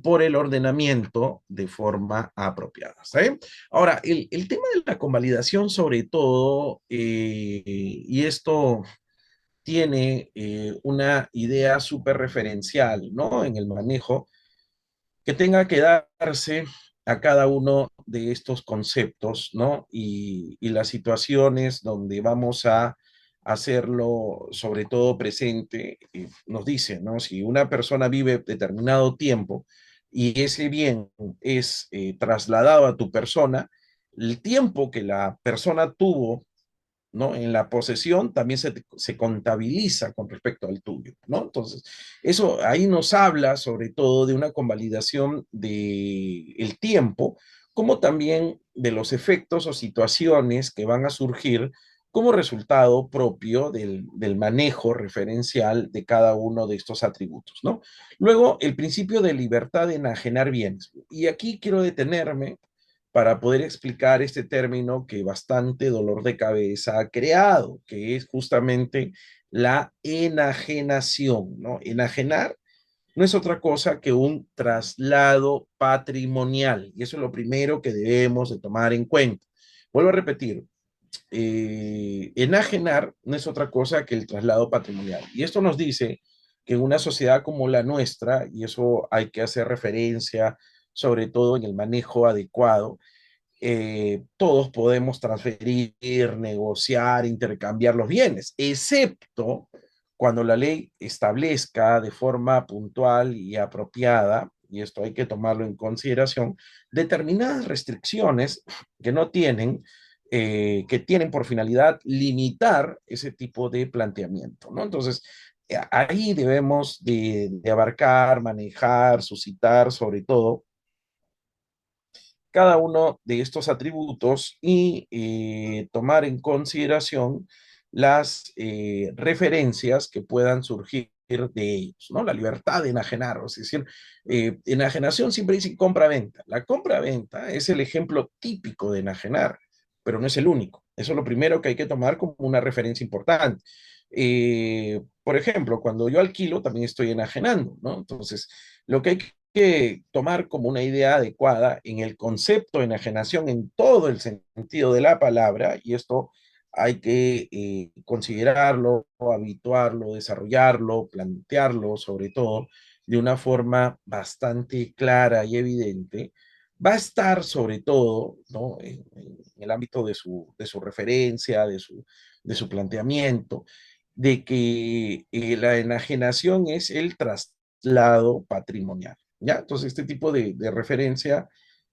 por el ordenamiento de forma apropiada. ¿Sí? Ahora, el tema de la convalidación sobre todo, y esto tiene una idea súper referencial, ¿no? En el manejo que tenga que darse a cada uno de estos conceptos, ¿no? Y las situaciones donde vamos a hacerlo sobre todo presente, nos dice, ¿no? Si una persona vive determinado tiempo y ese bien es trasladado a tu persona, el tiempo que la persona tuvo, ¿no? En la posesión también se contabiliza con respecto al tuyo, ¿no? Entonces, eso ahí nos habla sobre todo de una convalidación del tiempo, como también de los efectos o situaciones que van a surgir como resultado propio del manejo referencial de cada uno de estos atributos, ¿no? Luego, el principio de libertad de enajenar bienes. Y aquí quiero detenerme para poder explicar este término que bastante dolor de cabeza ha creado, que es justamente la enajenación, ¿no? Enajenar no es otra cosa que un traslado patrimonial, y eso es lo primero que debemos de tomar en cuenta. Vuelvo a repetir, enajenar no es otra cosa que el traslado patrimonial, y esto nos dice que en una sociedad como la nuestra, y eso hay que hacer referencia sobre todo en el manejo adecuado, todos podemos transferir, negociar, intercambiar los bienes, excepto cuando la ley establezca de forma puntual y apropiada, y esto hay que tomarlo en consideración, determinadas restricciones que no tienen, que tienen por finalidad limitar ese tipo de planteamiento, ¿no? Entonces, ahí debemos de abarcar, manejar, suscitar sobre todo cada uno de estos atributos y tomar en consideración las referencias que puedan surgir de ellos, ¿no? La libertad de enajenar, es decir, enajenación siempre dice compra-venta. La compra-venta es el ejemplo típico de enajenar, pero no es el único. Eso es lo primero que hay que tomar como una referencia importante. Por ejemplo, cuando yo alquilo, también estoy enajenando, ¿no? Entonces, lo que hay que tomar como una idea adecuada en el concepto de enajenación en todo el sentido de la palabra, y esto hay que considerarlo, habituarlo, desarrollarlo, plantearlo, sobre todo, de una forma bastante clara y evidente, va a estar sobre todo, ¿no? En el ámbito de su referencia, de su planteamiento, de que la enajenación es el traslado patrimonial. ¿Ya? Entonces, este tipo de referencia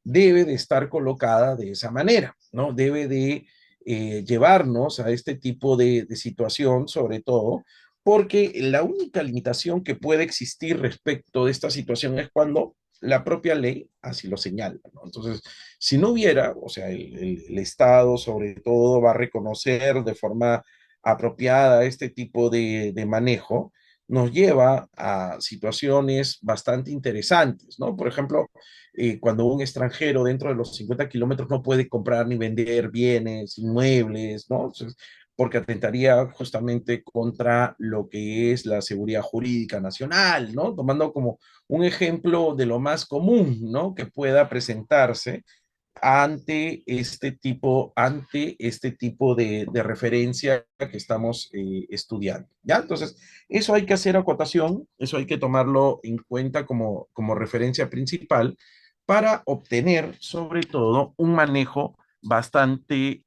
debe de estar colocada de esa manera, ¿no? Debe de llevarnos a este tipo de situación, sobre todo, porque la única limitación que puede existir respecto de esta situación es cuando la propia ley así lo señala, ¿no? Entonces, si no hubiera, o sea, el Estado sobre todo va a reconocer de forma apropiada este tipo de manejo, nos lleva a situaciones bastante interesantes, ¿no? Por ejemplo, cuando un extranjero dentro de los 50 kilómetros no puede comprar ni vender bienes, inmuebles, ¿no? Entonces, porque atentaría justamente contra lo que es la seguridad jurídica nacional, ¿no? Tomando como un ejemplo de lo más común, ¿no? Que pueda presentarse ante este tipo de referencia que estamos estudiando. ¿Ya? Entonces, eso hay que hacer acotación, eso hay que tomarlo en cuenta como referencia principal para obtener, sobre todo, un manejo bastante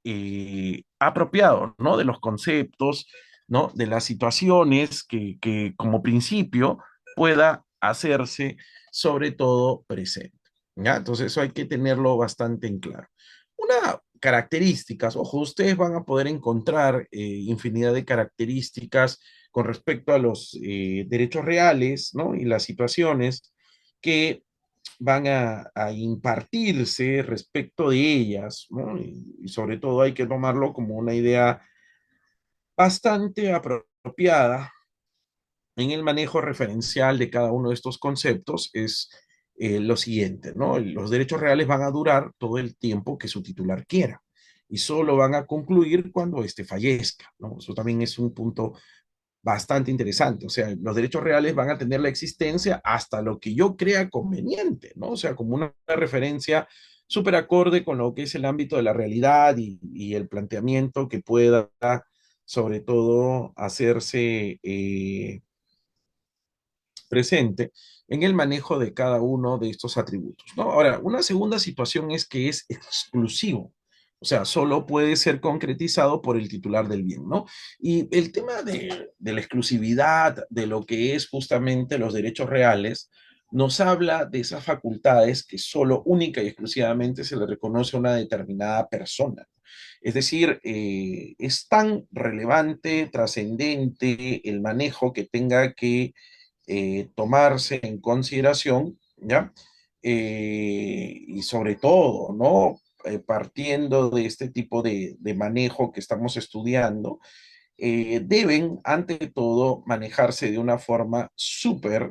apropiado, ¿no? De los conceptos, ¿no? De las situaciones que como principio pueda hacerse, sobre todo, presente. ¿Ya? Entonces eso hay que tenerlo bastante en claro. Una características, ojo, ustedes van a poder encontrar infinidad de características con respecto a los derechos reales, ¿no? Y las situaciones que van a impartirse respecto de ellas, ¿no? Y sobre todo hay que tomarlo como una idea bastante apropiada en el manejo referencial de cada uno de estos conceptos es lo siguiente, ¿no? Los derechos reales van a durar todo el tiempo que su titular quiera y solo van a concluir cuando éste fallezca, ¿no? Eso también es un punto bastante interesante, o sea, los derechos reales van a tener la existencia hasta lo que yo crea conveniente, ¿no? O sea, como una referencia súper acorde con lo que es el ámbito de la realidad y el planteamiento que pueda, sobre todo, hacerse presente en el manejo de cada uno de estos atributos, ¿no? Ahora, una segunda situación es que es exclusivo, o sea, solo puede ser concretizado por el titular del bien, ¿no? Y el tema de la exclusividad, de lo que es justamente los derechos reales, nos habla de esas facultades que solo única y exclusivamente se le reconoce a una determinada persona. Es decir, es tan relevante, trascendente el manejo que tenga que tomarse en consideración, ¿ya? Y sobre todo, ¿no? Partiendo de este tipo de manejo que estamos estudiando, deben, ante todo, manejarse de una forma súper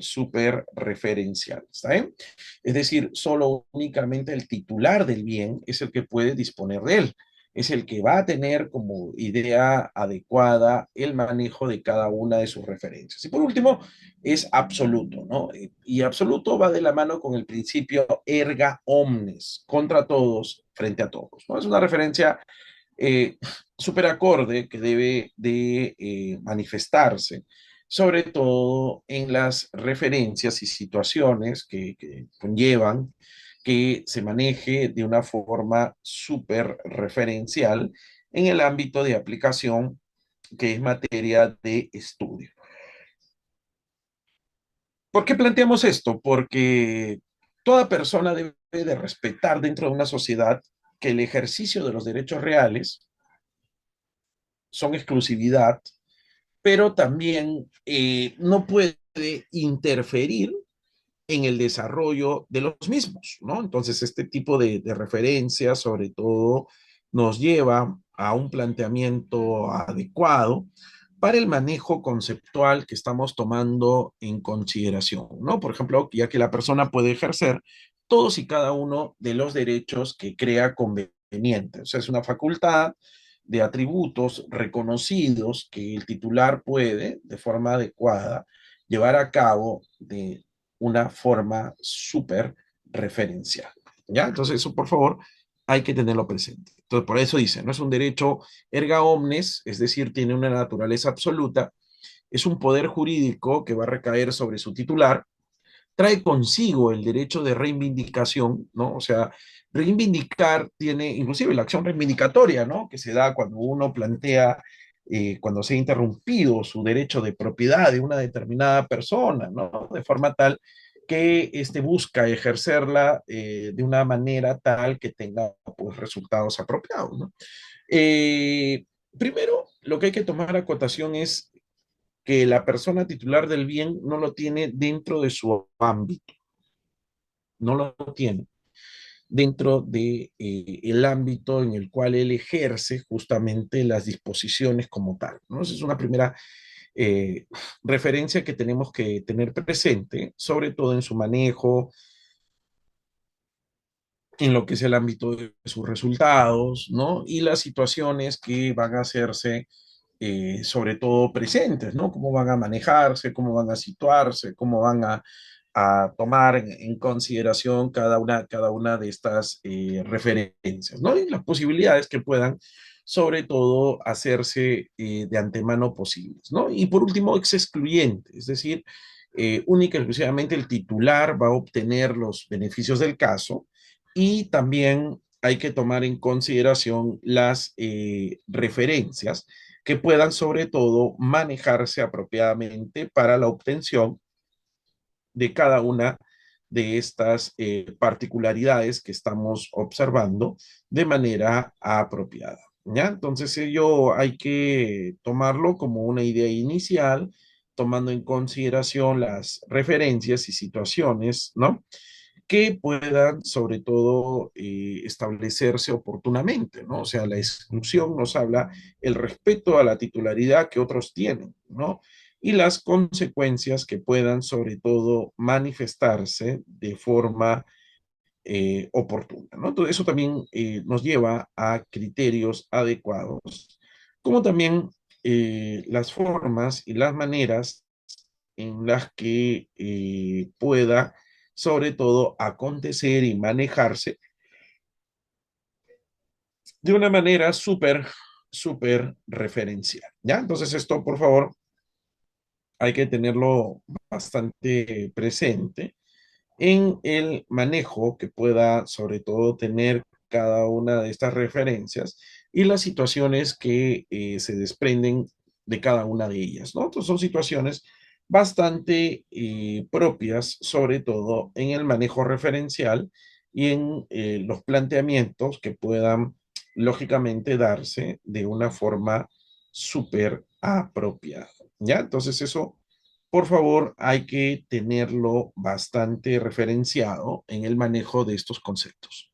referencial, ¿está bien? Es decir, solo únicamente el titular del bien es el que puede disponer de él, es el que va a tener como idea adecuada el manejo de cada una de sus referencias. Y por último, es absoluto, ¿no? Y absoluto va de la mano con el principio erga omnes, contra todos, frente a todos, ¿no? Es una referencia eh, súper acorde que debe de manifestarse, sobre todo en las referencias y situaciones que conllevan que se maneje de una forma súper referencial en el ámbito de aplicación que es materia de estudio. ¿Por qué planteamos esto? Porque toda persona debe de respetar dentro de una sociedad que el ejercicio de los derechos reales son exclusividad, pero también no puede interferir en el desarrollo de los mismos, ¿no? Entonces, este tipo de referencias, sobre todo, nos lleva a un planteamiento adecuado para el manejo conceptual que estamos tomando en consideración, ¿no? Por ejemplo, ya que la persona puede ejercer todos y cada uno de los derechos que crea conveniente. O sea, es una facultad de atributos reconocidos que el titular puede, de forma adecuada, llevar a cabo de una forma súper referencial. ¿Ya? Entonces, eso, por favor, hay que tenerlo presente. Entonces, por eso dice, no es un derecho erga omnes, es decir, tiene una naturaleza absoluta, es un poder jurídico que va a recaer sobre su titular, trae consigo el derecho de reivindicación, ¿no? O sea, reivindicar tiene inclusive la acción reivindicatoria, ¿no? Que se da cuando uno plantea, cuando se ha interrumpido su derecho de propiedad de una determinada persona, ¿no? De forma tal que busca ejercerla de una manera tal que tenga pues, resultados apropiados, ¿no? Eh, Primero, lo que hay que tomar a cotación es que la persona titular del bien no lo tiene dentro de su ámbito, no lo tiene dentro de el ámbito en el cual él ejerce justamente las disposiciones como tal, ¿no? Esa es una primera eh, referencia que tenemos que tener presente, sobre todo en su manejo, en lo que es el ámbito de sus resultados, ¿no? Y las situaciones que van a hacerse sobre todo presentes, ¿no? Cómo van a manejarse, cómo van a situarse, cómo van a tomar en consideración cada una de estas referencias, ¿no? Y las posibilidades que puedan, sobre todo, hacerse de antemano posibles, ¿no? Y por último, ex excluyente, es decir, única y exclusivamente el titular va a obtener los beneficios del caso y también hay que tomar en consideración las referencias que puedan sobre todo manejarse apropiadamente para la obtención de cada una de estas particularidades que estamos observando de manera apropiada. ¿Ya? Entonces ello hay que tomarlo como una idea inicial, tomando en consideración las referencias y situaciones, ¿no? Que puedan, sobre todo, establecerse oportunamente, ¿no? O sea, la exclusión nos habla el respeto a la titularidad que otros tienen, ¿no? Y las consecuencias que puedan, sobre todo, manifestarse de forma oportuna, ¿no? Entonces, eso también nos lleva a criterios adecuados, como también las formas y las maneras en las que pueda, sobre todo, acontecer y manejarse de una manera súper referencial, ¿ya? Entonces esto, por favor, hay que tenerlo bastante presente en el manejo que pueda, sobre todo, tener cada una de estas referencias y las situaciones que se desprenden de cada una de ellas, ¿no? Entonces son situaciones bastante propias, sobre todo en el manejo referencial y en los planteamientos que puedan, lógicamente, darse de una forma súper apropiada, ¿ya? Entonces eso por favor, hay que tenerlo bastante referenciado en el manejo de estos conceptos.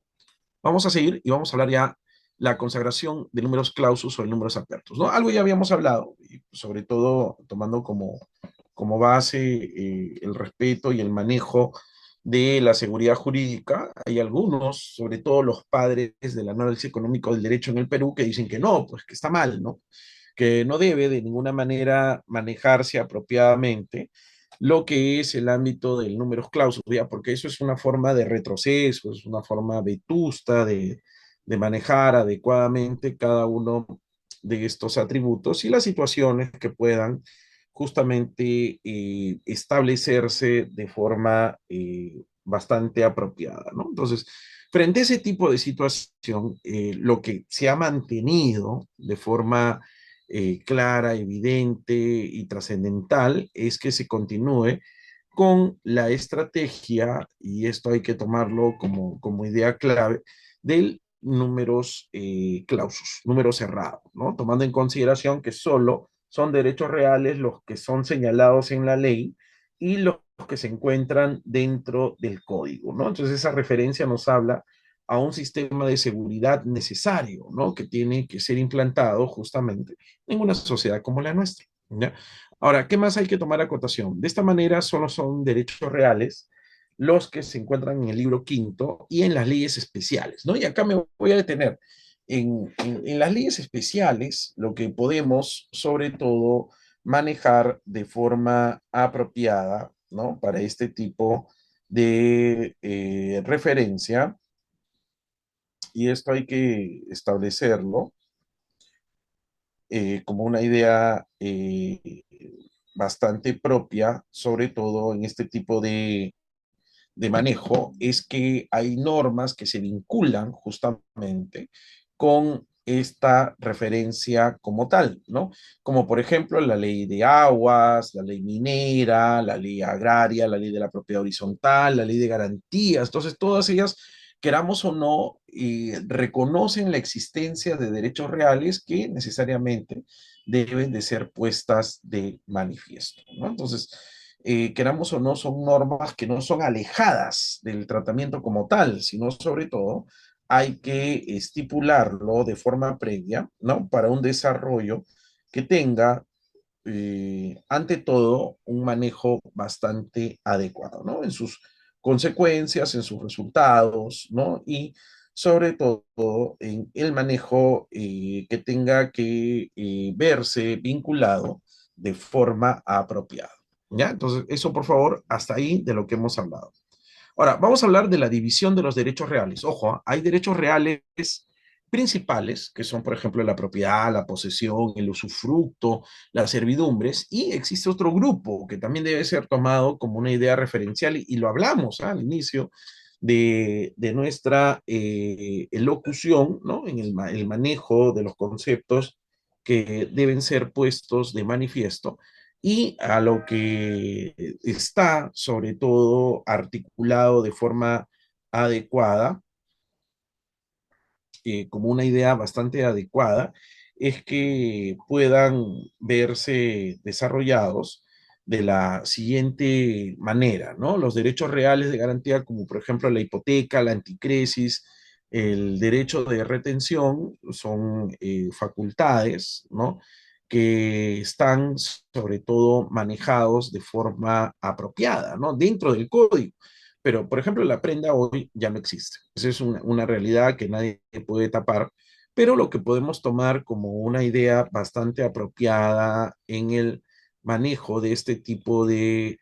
Vamos a seguir y vamos a hablar ya la consagración de números clausus o de números apertos, ¿no? Algo ya habíamos hablado, y sobre todo tomando como base el respeto y el manejo de la seguridad jurídica. Hay algunos, sobre todo los padres del análisis económico del derecho en el Perú, que dicen que no, pues que está mal, ¿no? Que no debe de ninguna manera manejarse apropiadamente lo que es el ámbito del números clausus, ¿ya? Porque eso es una forma de retroceso, es una forma vetusta de manejar adecuadamente cada uno de estos atributos y las situaciones que puedan justamente establecerse de forma bastante apropiada, ¿no? Entonces, frente a ese tipo de situación, lo que se ha mantenido de forma clara, evidente y trascendental es que se continúe con la estrategia, y esto hay que tomarlo como idea clave, del números clausus, números cerrados, ¿no? Tomando en consideración que solo son derechos reales los que son señalados en la ley y los que se encuentran dentro del código, ¿no? Entonces esa referencia nos habla a un sistema de seguridad necesario, ¿no? Que tiene que ser implantado justamente en una sociedad como la nuestra, ¿ya? Ahora, ¿qué más hay que tomar a cotación? De esta manera solo son derechos reales los que se encuentran en el libro quinto y en las leyes especiales, ¿no? Y acá me voy a detener. En las leyes especiales, lo que podemos, sobre todo, manejar de forma apropiada, ¿no? Para este tipo de referencia, y esto hay que establecerlo como una idea bastante propia, sobre todo en este tipo de manejo, es que hay normas que se vinculan justamente con esta referencia como tal, ¿no? Como por ejemplo la ley de aguas, la ley minera, la ley agraria, la ley de la propiedad horizontal, la ley de garantías. Entonces, todas ellas, queramos o no, reconocen la existencia de derechos reales que necesariamente deben de ser puestas de manifiesto, ¿no? Entonces, queramos o no, son normas que no son alejadas del tratamiento como tal, sino sobre todo hay que estipularlo de forma previa, ¿no? Para un desarrollo que tenga, ante todo, un manejo bastante adecuado, ¿no? En sus consecuencias, en sus resultados, ¿no? Y sobre todo en el manejo que tenga que verse vinculado de forma apropiada. ¿Ya? Entonces, eso por favor, hasta ahí de lo que hemos hablado. Ahora, vamos a hablar de la división de los derechos reales. Ojo, ¿ah? Hay derechos reales principales, que son, por ejemplo, la propiedad, la posesión, el usufructo, las servidumbres, y existe otro grupo que también debe ser tomado como una idea referencial, y lo hablamos al inicio de nuestra elocución, ¿no? En el manejo de los conceptos que deben ser puestos de manifiesto y a lo que está sobre todo articulado de forma adecuada, como una idea bastante adecuada, es que puedan verse desarrollados de la siguiente manera, ¿no? Los derechos reales de garantía, como por ejemplo la hipoteca, la anticresis, el derecho de retención, son facultades, ¿no? Que están sobre todo manejados de forma apropiada, ¿no? Dentro del código. Pero, por ejemplo, la prenda hoy ya no existe. Esa es una realidad que nadie puede tapar, pero lo que podemos tomar como una idea bastante apropiada en el manejo de este tipo de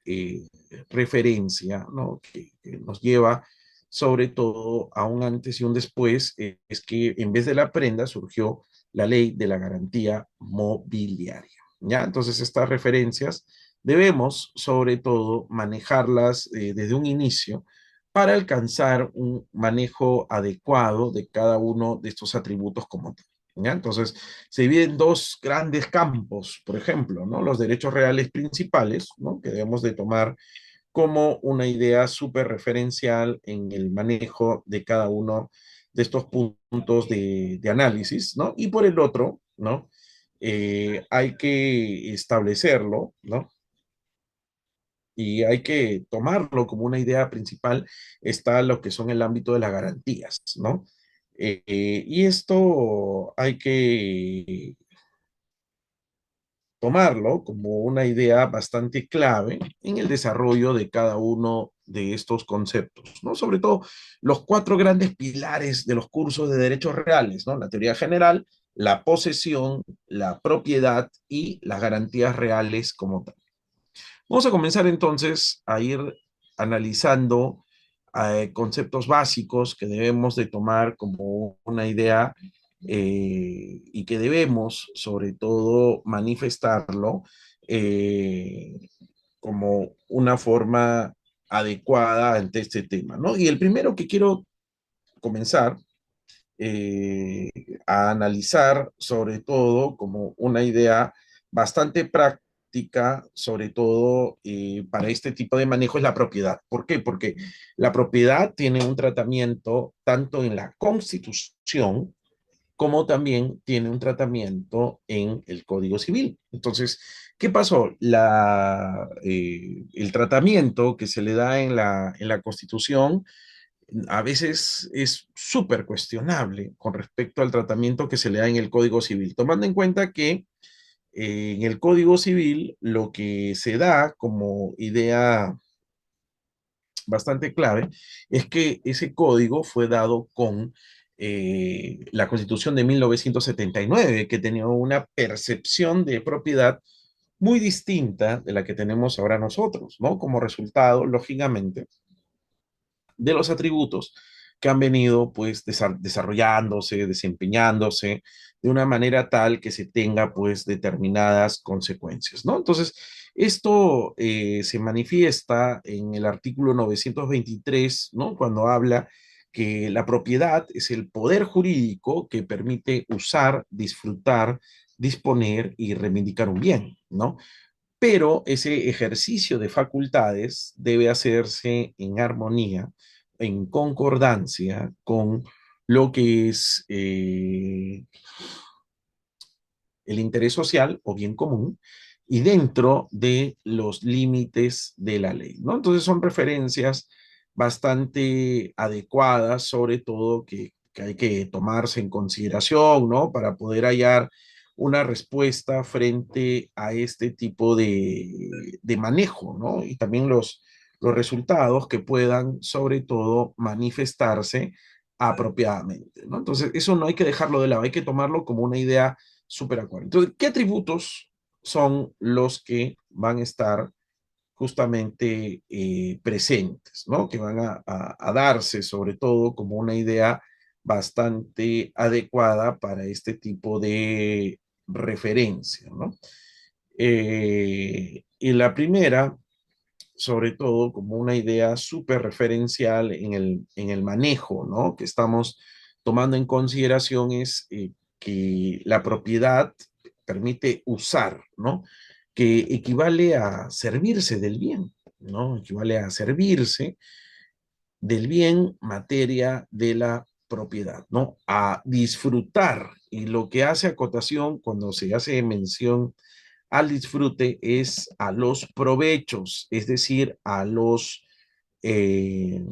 referencia, ¿no? Que nos lleva sobre todo a un antes y un después, es que en vez de la prenda surgió la ley de la garantía mobiliaria. ¿Ya? Entonces, estas referencias debemos, sobre todo, manejarlas desde un inicio para alcanzar un manejo adecuado de cada uno de estos atributos como tal. ¿Ya? Entonces, se dividen dos grandes campos, por ejemplo, ¿no? Los derechos reales principales, ¿no? Que debemos de tomar como una idea súper referencial en el manejo de cada uno de estos puntos de análisis, ¿no? Y por el otro, ¿no? Hay que establecerlo, ¿no? Y hay que tomarlo como una idea principal, está lo que son el ámbito de las garantías, ¿no? Y esto hay que tomarlo como una idea bastante clave en el desarrollo de cada uno de estos conceptos, ¿no? Sobre todo los cuatro grandes pilares de los cursos de derechos reales, ¿no? La teoría general, la posesión, la propiedad y las garantías reales como tal. Vamos a comenzar entonces a ir analizando conceptos básicos que debemos de tomar como una idea y que debemos sobre todo manifestarlo eh, como una forma adecuada ante este tema, ¿no? Y el primero que quiero comenzar eh, a analizar sobre todo como una idea bastante práctica, sobre todo para este tipo de manejo, es la propiedad. ¿Por qué? Porque la propiedad tiene un tratamiento tanto en la Constitución como también tiene un tratamiento en el Código Civil. Entonces, ¿qué pasó? El tratamiento que se le da en la Constitución a veces es súper cuestionable con respecto al tratamiento que se le da en el Código Civil, tomando en cuenta que en el Código Civil lo que se da como idea bastante clave es que ese código fue dado con la Constitución de 1979, que tenía una percepción de propiedad muy distinta de la que tenemos ahora nosotros, ¿no? Como resultado, lógicamente, de los atributos que han venido pues desarrollándose, desempeñándose de una manera tal que se tenga pues determinadas consecuencias, ¿no? Entonces, esto se manifiesta en el artículo 923, ¿no? Cuando habla que la propiedad es el poder jurídico que permite usar, disfrutar, disponer y reivindicar un bien, ¿no? Pero ese ejercicio de facultades debe hacerse en armonía, en concordancia con lo que es el interés social o bien común y dentro de los límites de la ley, ¿no? Entonces son referencias bastante adecuadas, sobre todo que hay que tomarse en consideración, ¿no? Para poder hallar una respuesta frente a este tipo de manejo, ¿no? Y también los resultados que puedan, sobre todo, manifestarse apropiadamente, ¿no? Entonces, eso no hay que dejarlo de lado, hay que tomarlo como una idea superacuario. Entonces, ¿qué atributos son los que van a estar justamente presentes, ¿no? Que van a darse sobre todo como una idea bastante adecuada para este tipo de referencia, ¿no? Y la primera, sobre todo, como una idea súper referencial en el manejo, ¿no? Que estamos tomando en consideración es que la propiedad permite usar, ¿no? Que equivale a servirse del bien, ¿no? Equivale a servirse del bien materia de la propiedad, ¿no? A disfrutar. Y lo que hace acotación cuando se hace mención al disfrute es a los provechos, es decir, a los eh,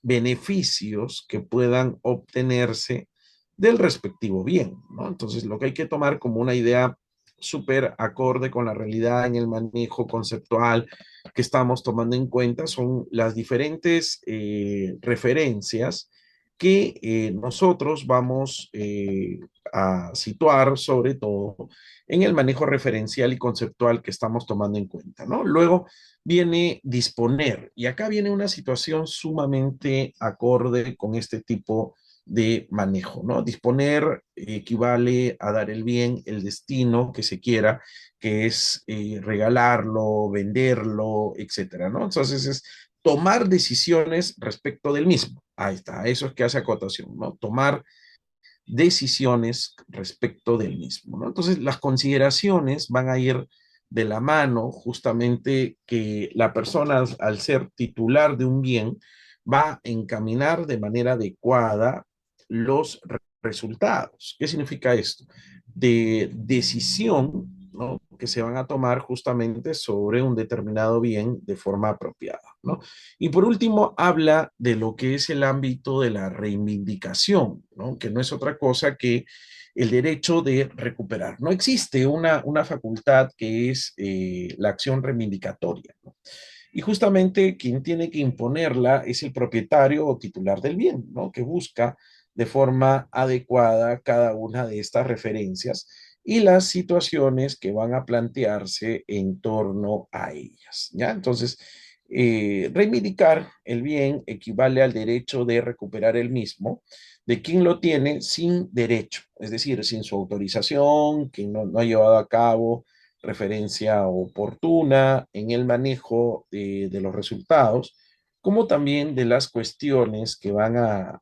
beneficios que puedan obtenerse del respectivo bien, ¿no? Entonces, lo que hay que tomar como una idea súper acorde con la realidad en el manejo conceptual que estamos tomando en cuenta son las diferentes referencias que nosotros vamos a situar sobre todo en el manejo referencial y conceptual que estamos tomando en cuenta, ¿no? Luego viene disponer, y acá viene una situación sumamente acorde con este tipo de manejo, ¿no? Disponer equivale a dar el bien, el destino que se quiera, que es regalarlo, venderlo, etcétera, ¿no? Entonces es tomar decisiones respecto del mismo. Ahí está, eso es que hace acotación, ¿no? Tomar decisiones respecto del mismo, ¿no? Entonces, las consideraciones van a ir de la mano justamente que la persona al ser titular de un bien va a encaminar de manera adecuada los resultados. ¿Qué significa esto? De decisión, ¿no? Que se van a tomar justamente sobre un determinado bien de forma apropiada, ¿no? Y por último, habla de lo que es el ámbito de la reivindicación, ¿no? Que no es otra cosa que el derecho de recuperar. No existe una facultad que es la acción reivindicatoria, ¿no? Y justamente quien tiene que imponerla es el propietario o titular del bien, ¿no? Que busca de forma adecuada cada una de estas referencias y las situaciones que van a plantearse en torno a ellas, ¿ya? Entonces, reivindicar el bien equivale al derecho de recuperar el mismo de quien lo tiene sin derecho, es decir, sin su autorización, quien no ha llevado a cabo referencia oportuna en el manejo de los resultados, como también de las cuestiones que van a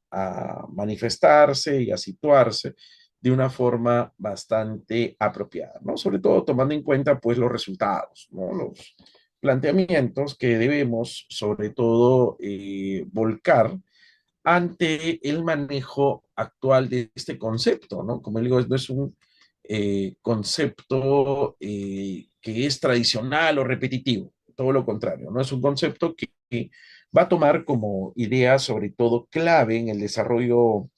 manifestarse y a situarse de una forma bastante apropiada, ¿no? Sobre todo tomando en cuenta, pues, los resultados, ¿no? Los planteamientos que debemos, sobre todo, volcar ante el manejo actual de este concepto, ¿no? Como digo, no es un concepto que es tradicional o repetitivo, todo lo contrario, ¿no? Es un concepto que va a tomar como idea, sobre todo clave en el desarrollo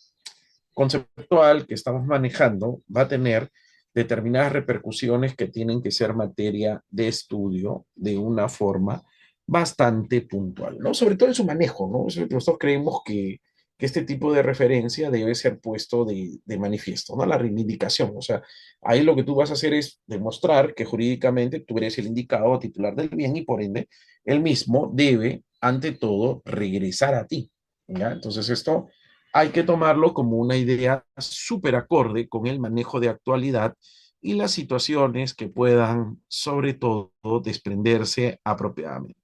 conceptual que estamos manejando, va a tener determinadas repercusiones que tienen que ser materia de estudio de una forma bastante puntual, ¿no? Sobre todo en su manejo, ¿no? Nosotros creemos que este tipo de referencia debe ser puesto de manifiesto, ¿no? La reivindicación, o sea, ahí lo que tú vas a hacer es demostrar que jurídicamente tú eres el indicado titular del bien y por ende el mismo debe, ante todo, regresar a ti, ¿ya? Entonces esto hay que tomarlo como una idea súper acorde con el manejo de actualidad y las situaciones que puedan, sobre todo, desprenderse apropiadamente.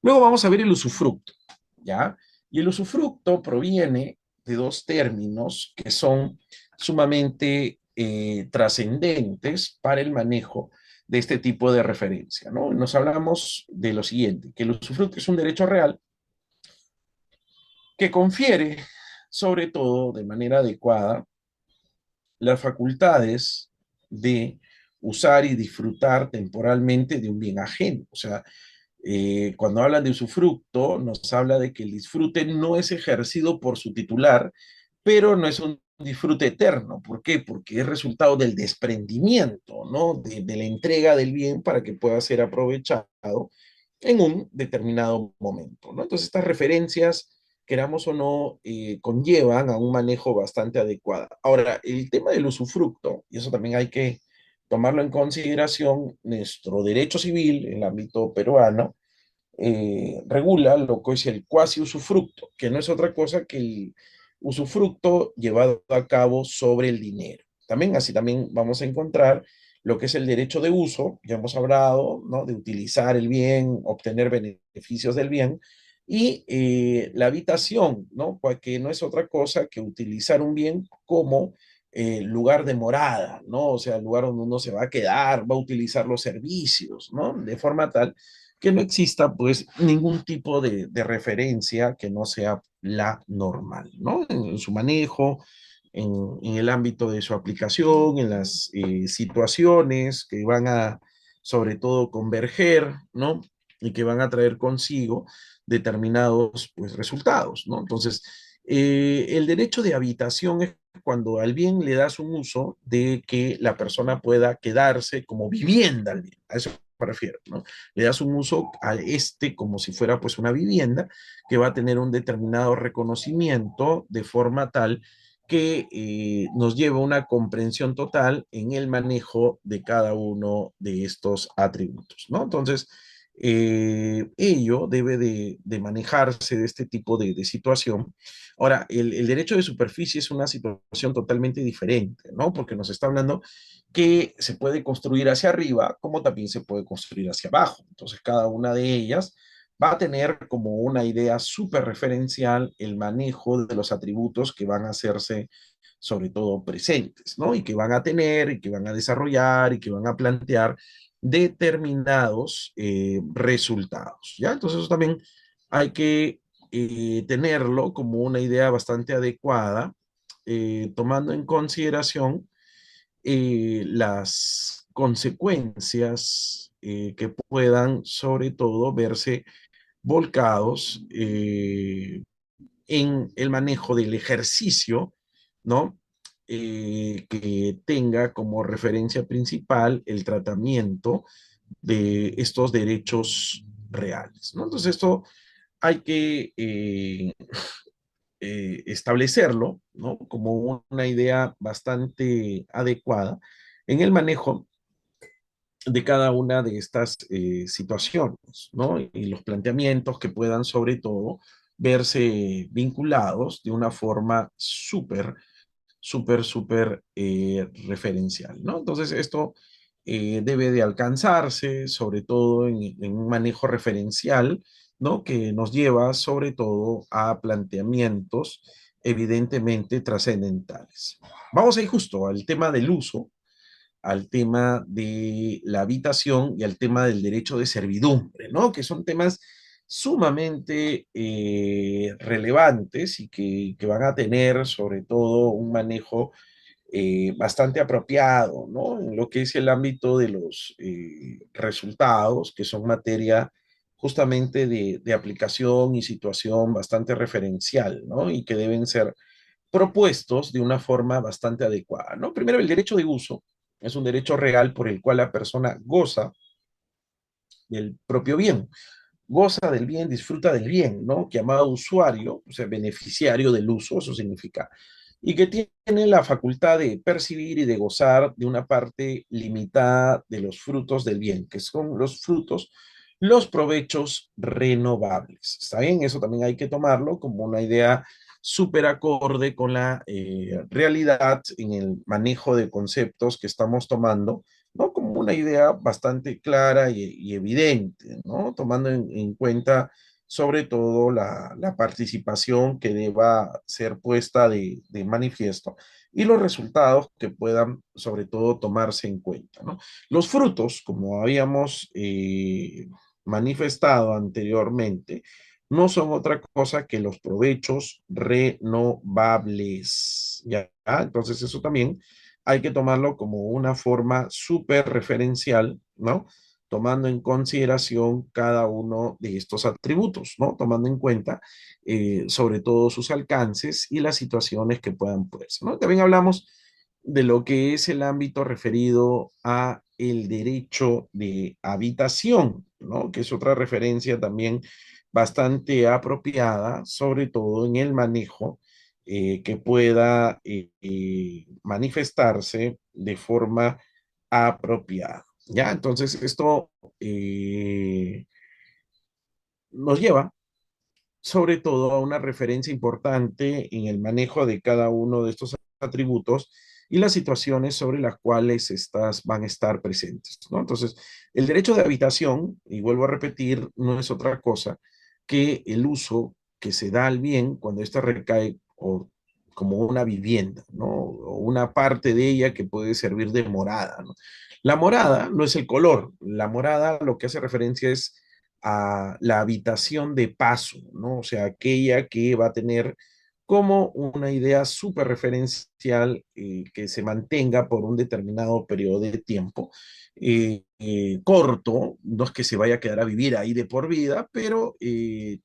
Luego vamos a ver el usufructo, ¿ya? Y el usufructo proviene de dos términos que son sumamente trascendentes para el manejo de este tipo de referencia, ¿no? Nos hablamos de lo siguiente, que el usufructo es un derecho real que confiere, sobre todo de manera adecuada, las facultades de usar y disfrutar temporalmente de un bien ajeno. O sea, cuando hablan de usufructo, nos habla de que el disfrute no es ejercido por su titular, pero no es un disfrute eterno. ¿Por qué? Porque es resultado del desprendimiento, ¿no? De la entrega del bien para que pueda ser aprovechado en un determinado momento, ¿no? Entonces, estas referencias, queramos o no, conllevan a un manejo bastante adecuado. Ahora, el tema del usufructo, y eso también hay que tomarlo en consideración, nuestro derecho civil, en el ámbito peruano, regula lo que es el cuasi usufructo, que no es otra cosa que el usufructo llevado a cabo sobre el dinero. También así también vamos a encontrar lo que es el derecho de uso, ya hemos hablado, ¿no? De utilizar el bien, obtener beneficios del bien, y la habitación, ¿no? Que no es otra cosa que utilizar un bien como lugar de morada, ¿no? O sea, el lugar donde uno se va a quedar, va a utilizar los servicios, ¿no? De forma tal que no exista pues ningún tipo de referencia que no sea la normal, ¿no? En su manejo, en el ámbito de su aplicación, en las situaciones que van a, sobre todo, converger, ¿no? Y que van a traer consigo determinados pues, resultados, ¿no? Entonces, el derecho de habitación es cuando al bien le das un uso de que la persona pueda quedarse como vivienda al bien. A eso me refiero, ¿no? Le das un uso a este como si fuera pues una vivienda que va a tener un determinado reconocimiento de forma tal que nos lleva a una comprensión total en el manejo de cada uno de estos atributos, ¿no? Entonces, ello debe de manejarse de este tipo de situación. Ahora, el derecho de superficie es una situación totalmente diferente, ¿no? Porque nos está hablando que se puede construir hacia arriba, como también se puede construir hacia abajo. Entonces, cada una de ellas va a tener como una idea súper referencial el manejo de los atributos que van a hacerse sobre todo presentes, ¿no? Y que van a tener, y que van a desarrollar, y que van a plantear determinados resultados, ¿ya? Entonces eso también hay que tenerlo como una idea bastante adecuada, tomando en consideración las consecuencias que puedan, sobre todo, verse volcados en el manejo del ejercicio, ¿no? Que tenga como referencia principal el tratamiento de estos derechos reales, ¿no? Entonces esto hay que establecerlo, ¿no? Como una idea bastante adecuada en el manejo de cada una de estas situaciones, ¿no? Y los planteamientos que puedan, sobre todo, verse vinculados de una forma súper referencial, ¿no? Entonces, esto debe de alcanzarse, sobre todo en un manejo referencial, ¿no? Que nos lleva, sobre todo, a planteamientos evidentemente trascendentales. Vamos a ir justo al tema del uso, al tema de la habitación y al tema del derecho de servidumbre, ¿no? Que son temas sumamente relevantes y que van a tener sobre todo un manejo bastante apropiado, ¿no? En lo que es el ámbito de los resultados, que son materia justamente de aplicación y situación bastante referencial, ¿no? Y que deben ser propuestos de una forma bastante adecuada, ¿no? Primero, el derecho de uso es un derecho real por el cual la persona goza del propio bien, goza del bien, disfruta del bien, ¿no? Que llamado usuario, o sea, beneficiario del uso, eso significa, y que tiene la facultad de percibir y de gozar de una parte limitada de los frutos del bien, que son los frutos, los provechos renovables. ¿Está bien? Eso también hay que tomarlo como una idea súper acorde con la realidad en el manejo de conceptos que estamos tomando, ¿no? Como una idea bastante clara y evidente, ¿no? Tomando en cuenta sobre todo la participación que deba ser puesta de manifiesto y los resultados que puedan sobre todo tomarse en cuenta, ¿no? Los frutos, como habíamos manifestado anteriormente, no son otra cosa que los provechos renovables, ¿ya? Entonces eso también hay que tomarlo como una forma súper referencial, ¿no? Tomando en consideración cada uno de estos atributos, ¿no? Tomando en cuenta sobre todo sus alcances y las situaciones que puedan ponerse, ¿no? También hablamos de lo que es el ámbito referido a el derecho de habitación, ¿no? Que es otra referencia también bastante apropiada, sobre todo en el manejo que pueda manifestarse de forma apropiada. ¿Ya? Entonces, esto nos lleva sobre todo a una referencia importante en el manejo de cada uno de estos atributos y las situaciones sobre las cuales estas van a estar presentes, ¿no? Entonces, el derecho de habitación, y vuelvo a repetir, no es otra cosa que el uso que se da al bien cuando ésta recae o como una vivienda, ¿no? O una parte de ella que puede servir de morada, ¿no? La morada no es el color, la morada lo que hace referencia es a la habitación de paso, ¿no? O sea, aquella que va a tener como una idea súper referencial que se mantenga por un determinado periodo de tiempo. Corto, no es que se vaya a quedar a vivir ahí de por vida, pero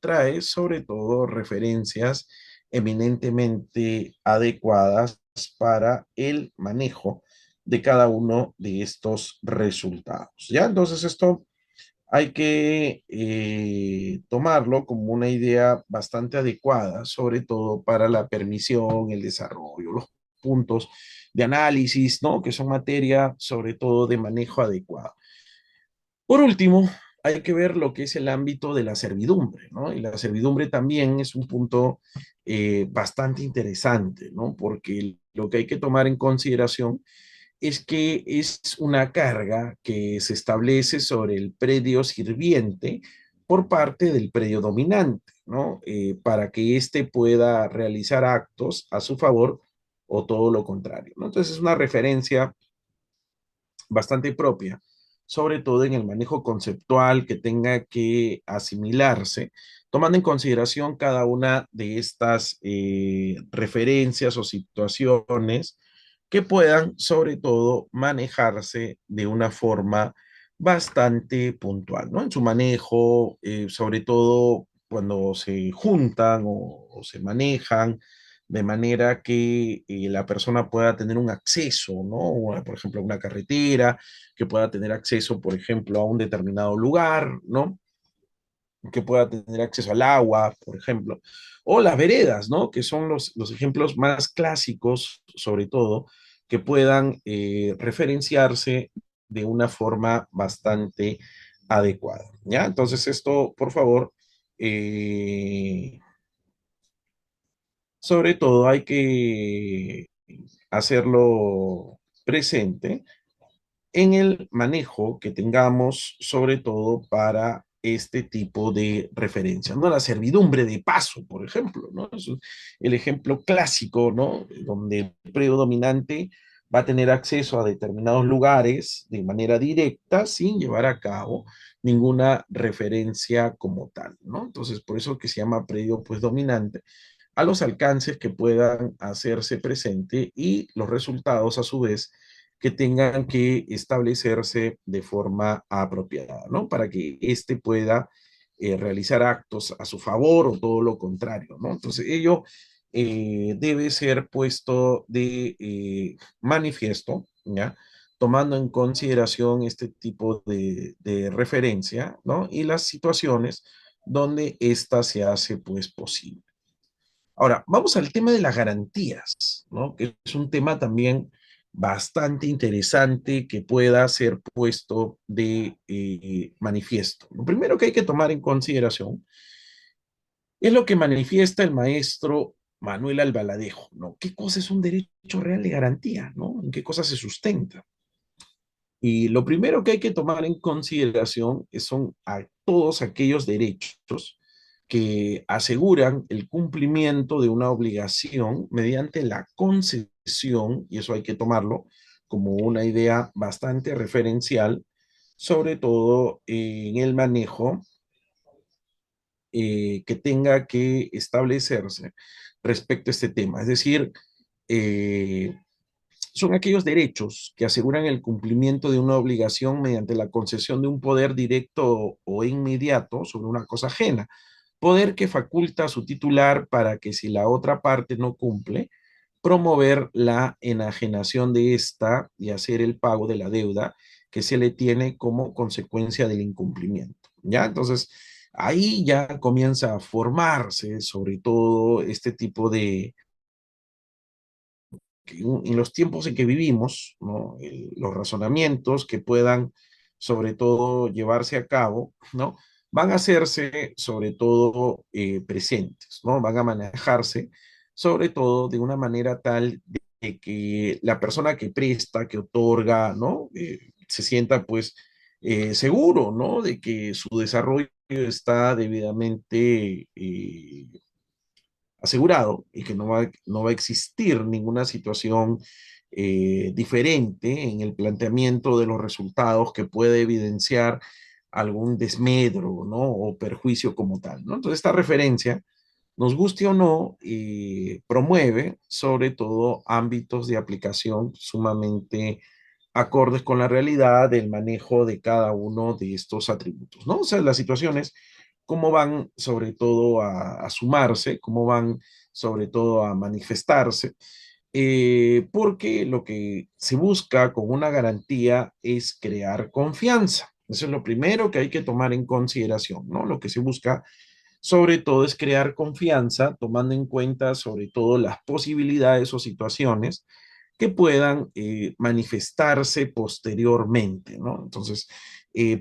trae sobre todo referencias eminentemente adecuadas para el manejo de cada uno de estos resultados. ¿Ya? Entonces esto hay que tomarlo como una idea bastante adecuada, sobre todo para la permisión, el desarrollo, los puntos de análisis, ¿no? Que son materia sobre todo de manejo adecuado. Por último, hay que ver lo que es el ámbito de la servidumbre, ¿no? Y la servidumbre también es un punto bastante interesante, ¿no? Porque lo que hay que tomar en consideración es que es una carga que se establece sobre el predio sirviente por parte del predio dominante, ¿no? Para que éste pueda realizar actos a su favor o todo lo contrario, ¿no? Entonces es una referencia bastante propia, sobre todo en el manejo conceptual que tenga que asimilarse, tomando en consideración cada una de estas referencias o situaciones que puedan, sobre todo, manejarse de una forma bastante puntual, ¿no? En su manejo, sobre todo cuando se juntan o se manejan de manera que la persona pueda tener un acceso, ¿no? Por ejemplo, a una carretera, que pueda tener acceso, por ejemplo, a un determinado lugar, ¿no? Que pueda tener acceso al agua, por ejemplo, o las veredas, ¿no? Que son los ejemplos más clásicos, sobre todo, que puedan referenciarse de una forma bastante adecuada, ¿ya? Entonces, esto, por favor, eh, sobre todo hay que hacerlo presente en el manejo que tengamos, sobre todo para este tipo de referencias, ¿no? La servidumbre de paso, por ejemplo, ¿no? Es el ejemplo clásico, ¿no? Donde el predominante va a tener acceso a determinados lugares de manera directa sin llevar a cabo ninguna referencia como tal, ¿no? Entonces, por eso que se llama predio pues dominante a los alcances que puedan hacerse presente y los resultados a su vez que tengan que establecerse de forma apropiada, ¿no? Para que éste pueda realizar actos a su favor o todo lo contrario, ¿no? Entonces, ello debe ser puesto de manifiesto, ¿ya? Tomando en consideración este tipo de referencia, ¿no? Y las situaciones donde ésta se hace, pues, posible. Ahora, vamos al tema de las garantías, ¿no? Que es un tema también bastante interesante que pueda ser puesto de manifiesto. Lo primero que hay que tomar en consideración es lo que manifiesta el maestro Manuel Albaladejo, ¿no? ¿Qué cosa es un derecho real de garantía, ¿no? ¿En qué cosa se sustenta? Y lo primero que hay que tomar en consideración son a todos aquellos derechos que aseguran el cumplimiento de una obligación mediante la concesión, y eso hay que tomarlo como una idea bastante referencial, sobre todo en el manejo que tenga que establecerse respecto a este tema. Es decir, eh, son aquellos derechos que aseguran el cumplimiento de una obligación mediante la concesión de un poder directo o inmediato sobre una cosa ajena. Poder que faculta a su titular para que si la otra parte no cumple, promover la enajenación de esta y hacer el pago de la deuda que se le tiene como consecuencia del incumplimiento. ¿Ya? Entonces, ahí ya comienza a formarse sobre todo este tipo de que en los tiempos en que vivimos, ¿no? Los razonamientos que puedan, sobre todo, llevarse a cabo, ¿no? Van a hacerse, sobre todo, presentes, ¿no? Van a manejarse, sobre todo, de una manera tal de que la persona que presta, que otorga, ¿no? Se sienta, pues, seguro, ¿no? De que su desarrollo está debidamente asegurado y que no va a existir ninguna situación diferente en el planteamiento de los resultados que puede evidenciar algún desmedro, ¿no? O perjuicio como tal, ¿no? Entonces, esta referencia, nos guste o no, promueve sobre todo ámbitos de aplicación sumamente acordes con la realidad del manejo de cada uno de estos atributos, ¿no? O sea, las situaciones, cómo van sobre todo a sumarse, cómo van sobre todo a manifestarse, porque lo que se busca con una garantía es crear confianza. Eso es lo primero que hay que tomar en consideración, ¿no? Lo que se busca sobre todo es crear confianza, tomando en cuenta sobre todo las posibilidades o situaciones que puedan manifestarse posteriormente, ¿no? Entonces,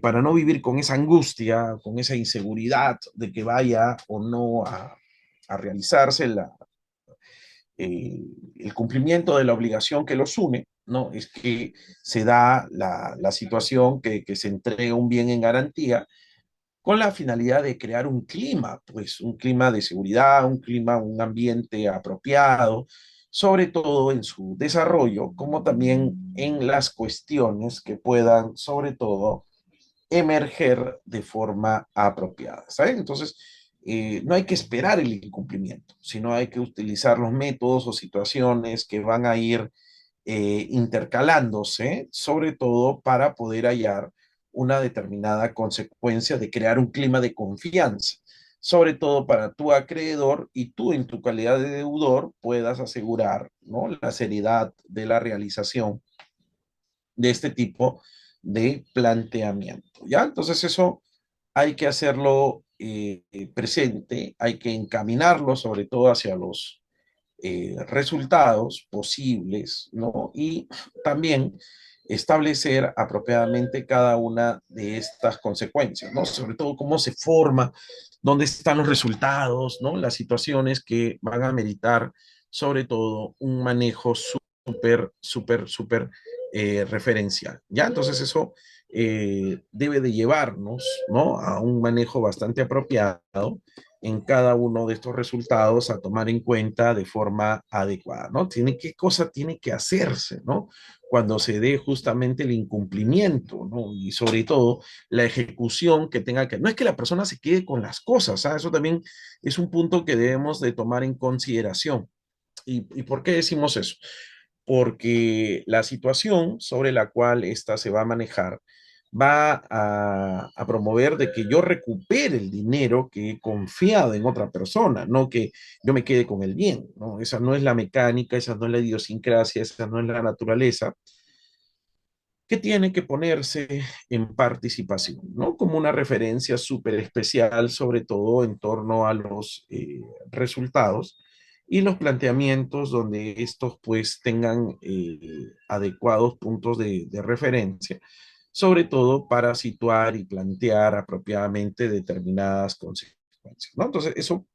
para no vivir con esa angustia, con esa inseguridad de que vaya o no a realizarse el cumplimiento de la obligación que los une, ¿no? Es que se da la situación que se entrega un bien en garantía con la finalidad de crear un clima, pues un clima de seguridad, un clima, un ambiente apropiado, sobre todo en su desarrollo, como también en las cuestiones que puedan, sobre todo, emerger de forma apropiada, ¿saben? Entonces, no hay que esperar el incumplimiento, sino hay que utilizar los métodos o situaciones que van a ir intercalándose, sobre todo para poder hallar una determinada consecuencia de crear un clima de confianza, sobre todo para tu acreedor y tú en tu calidad de deudor puedas asegurar, ¿no? La seriedad de la realización de este tipo de planteamiento. ¿Ya? Entonces eso hay que hacerlo presente, hay que encaminarlo sobre todo hacia los resultados posibles, ¿no? Y también establecer apropiadamente cada una de estas consecuencias, ¿no? Sobre todo cómo se forma, dónde están los resultados, ¿no? Las situaciones que van a meritar, sobre todo, un manejo súper referencial, ¿ya? Entonces eso debe de llevarnos, ¿no? A un manejo bastante apropiado en cada uno de estos resultados a tomar en cuenta de forma adecuada, ¿no? ¿Qué cosa tiene que hacerse, ¿no? Cuando se dé justamente el incumplimiento, ¿no? Y sobre todo la ejecución que tenga que... No es que la persona se quede con las cosas, ¿sabes? Eso también es un punto que debemos de tomar en consideración. ¿Y por qué decimos eso? Porque la situación sobre la cual ésta se va a manejar va a promover de que yo recupere el dinero que he confiado en otra persona, no que yo me quede con el bien, ¿no? Esa no es la mecánica, esa no es la idiosincrasia, esa no es la naturaleza que tiene que ponerse en participación, ¿no? Como una referencia súper especial, sobre todo en torno a los resultados y los planteamientos donde estos pues tengan adecuados puntos de referencia, sobre todo para situar y plantear apropiadamente determinadas consecuencias, ¿no? Entonces, eso,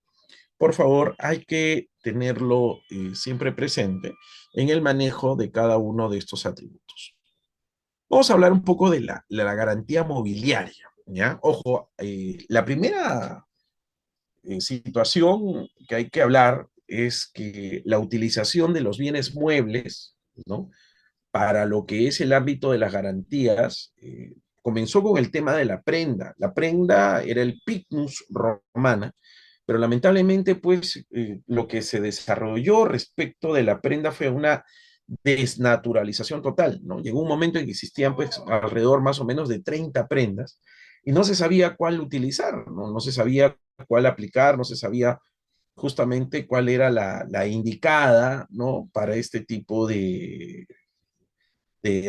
por favor, hay que tenerlo siempre presente en el manejo de cada uno de estos atributos. Vamos a hablar un poco de la garantía mobiliaria, ¿ya? Ojo, la primera situación que hay que hablar es que la utilización de los bienes muebles, ¿no? Para lo que es el ámbito de las garantías, comenzó con el tema de la prenda. La prenda era el picnus romana, pero lamentablemente, pues, lo que se desarrolló respecto de la prenda fue una desnaturalización total, ¿no? Llegó un momento en que existían, pues, alrededor más o menos de 30 prendas y no se sabía cuál utilizar, ¿no? No se sabía cuál aplicar, no se sabía justamente cuál era la indicada, ¿no? Para este tipo de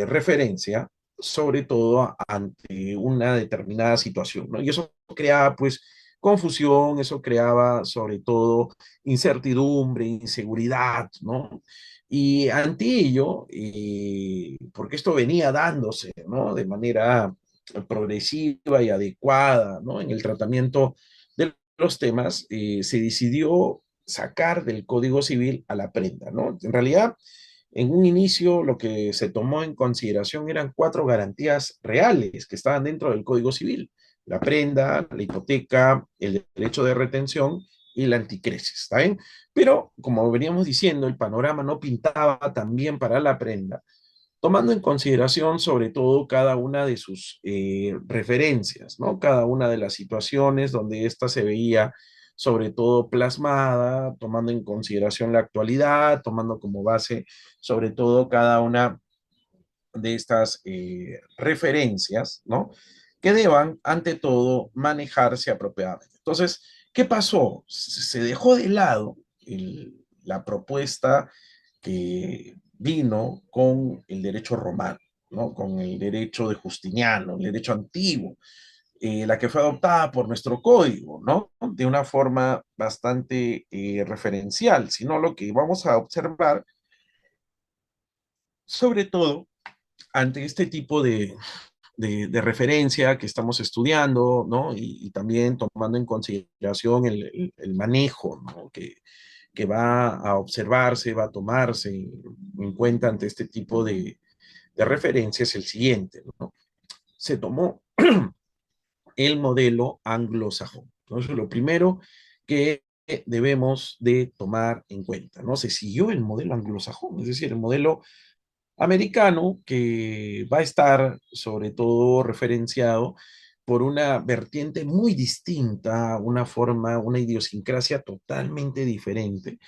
referencia, sobre todo ante una determinada situación, ¿no? Y eso creaba, pues, confusión, eso creaba, sobre todo, incertidumbre, inseguridad, ¿no? Y ante ello, porque esto venía dándose, ¿no? De manera progresiva y adecuada, ¿no? En el tratamiento de los temas, se decidió sacar del Código Civil a la prenda, ¿no? En realidad, en un inicio, lo que se tomó en consideración eran cuatro garantías reales que estaban dentro del Código Civil: la prenda, la hipoteca, el derecho de retención y la anticresis, ¿está bien? Pero, como veníamos diciendo, el panorama no pintaba tan bien para la prenda, tomando en consideración sobre todo cada una de sus referencias, ¿no? Cada una de las situaciones donde ésta se veía sobre todo plasmada, tomando en consideración la actualidad, tomando como base sobre todo cada una de estas referencias, ¿no? Que deban, ante todo, manejarse apropiadamente. Entonces, ¿qué pasó? Se dejó de lado la propuesta que vino con el derecho romano, ¿no? Con el derecho de Justiniano, el derecho antiguo, la que fue adoptada por nuestro código, ¿no? De una forma bastante referencial, sino lo que vamos a observar, sobre todo, ante este tipo de referencia que estamos estudiando, ¿no? Y también tomando en consideración el manejo, ¿no? Que va a observarse, va a tomarse en cuenta ante este tipo de referencias el siguiente, ¿no? Se tomó el modelo anglosajón. Entonces, lo primero que debemos de tomar en cuenta, ¿no? Se siguió el modelo anglosajón, es decir, el modelo americano, que va a estar sobre todo referenciado por una vertiente muy distinta, una forma, una idiosincrasia totalmente diferente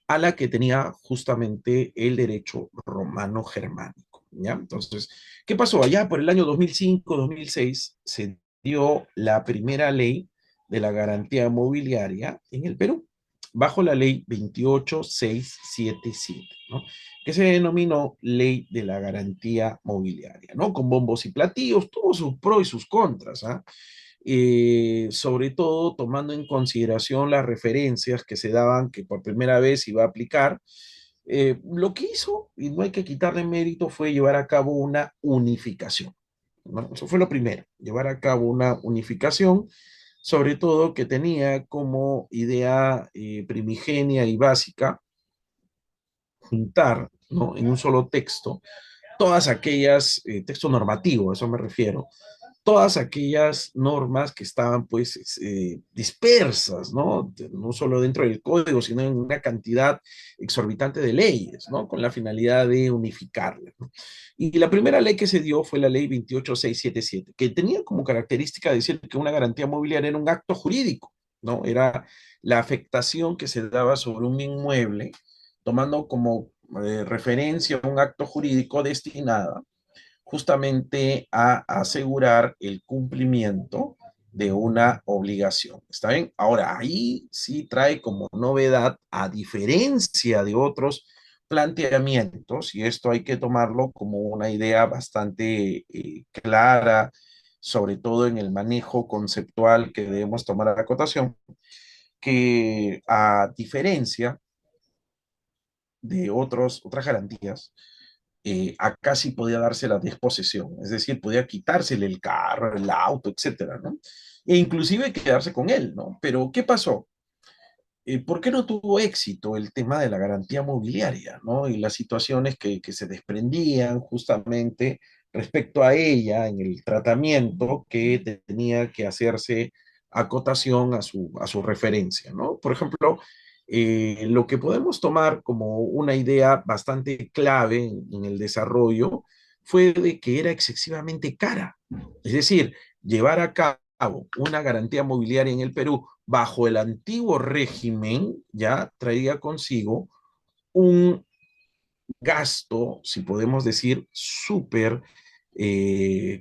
a la que tenía justamente el derecho romano germánico, ¿ya? Entonces, ¿qué pasó? Allá por el año 2005-2006 se dio la primera ley de la garantía mobiliaria en el Perú, bajo la ley 28677, ¿no? Que se denominó Ley de la Garantía Mobiliaria, ¿no? Con bombos y platillos, tuvo sus pros y sus contras, ¿ah? Sobre todo tomando en consideración las referencias que se daban que por primera vez iba a aplicar. Lo que hizo, y no hay que quitarle mérito, fue llevar a cabo una unificación, ¿no? Eso fue lo primero, llevar a cabo una unificación, sobre todo que tenía como idea primigenia y básica juntar, ¿no? En un solo texto todas aquellas, texto normativo, a eso me refiero, todas aquellas normas que estaban pues dispersas, ¿no? No solo dentro del código, sino en una cantidad exorbitante de leyes, ¿no? Con la finalidad de unificarlas, ¿no? Y la primera ley que se dio fue la ley 28677, que tenía como característica decir que una garantía mobiliaria era un acto jurídico, ¿no? Era la afectación que se daba sobre un inmueble, tomando como referencia un acto jurídico destinado justamente a asegurar el cumplimiento de una obligación. ¿Está bien? Ahora, ahí sí trae como novedad, a diferencia de otros planteamientos, y esto hay que tomarlo como una idea bastante clara, sobre todo en el manejo conceptual que debemos tomar a la acotación, que a diferencia de otras garantías, acá sí podía darse la disposición, es decir, podía quitársele el carro, el auto, etcétera, ¿no? E inclusive quedarse con él, ¿no? Pero, ¿qué pasó? ¿Por qué no tuvo éxito el tema de la garantía mobiliaria, ¿no? Y las situaciones que se desprendían justamente respecto a ella en el tratamiento que tenía que hacerse acotación a su referencia, ¿no? Por ejemplo, lo que podemos tomar como una idea bastante clave en el desarrollo fue de que era excesivamente cara. Es decir, llevar a cabo una garantía mobiliaria en el Perú bajo el antiguo régimen ya traía consigo un gasto, si podemos decir, súper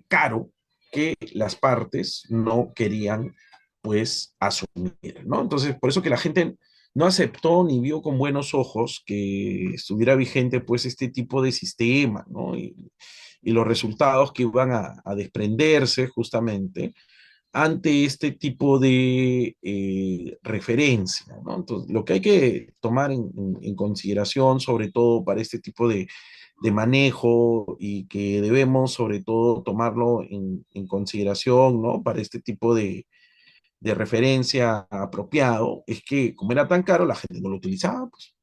caro que las partes no querían pues asumir, ¿no? Entonces, por eso que la gente no aceptó ni vio con buenos ojos que estuviera vigente pues este tipo de sistema, ¿no? Y los resultados que iban a desprenderse justamente ante este tipo de referencia, ¿no? Entonces, lo que hay que tomar en consideración, sobre todo para este tipo de manejo y que debemos, sobre todo, tomarlo en consideración, ¿no? Para este tipo de referencia apropiado, es que como era tan caro, la gente no lo utilizaba, pues,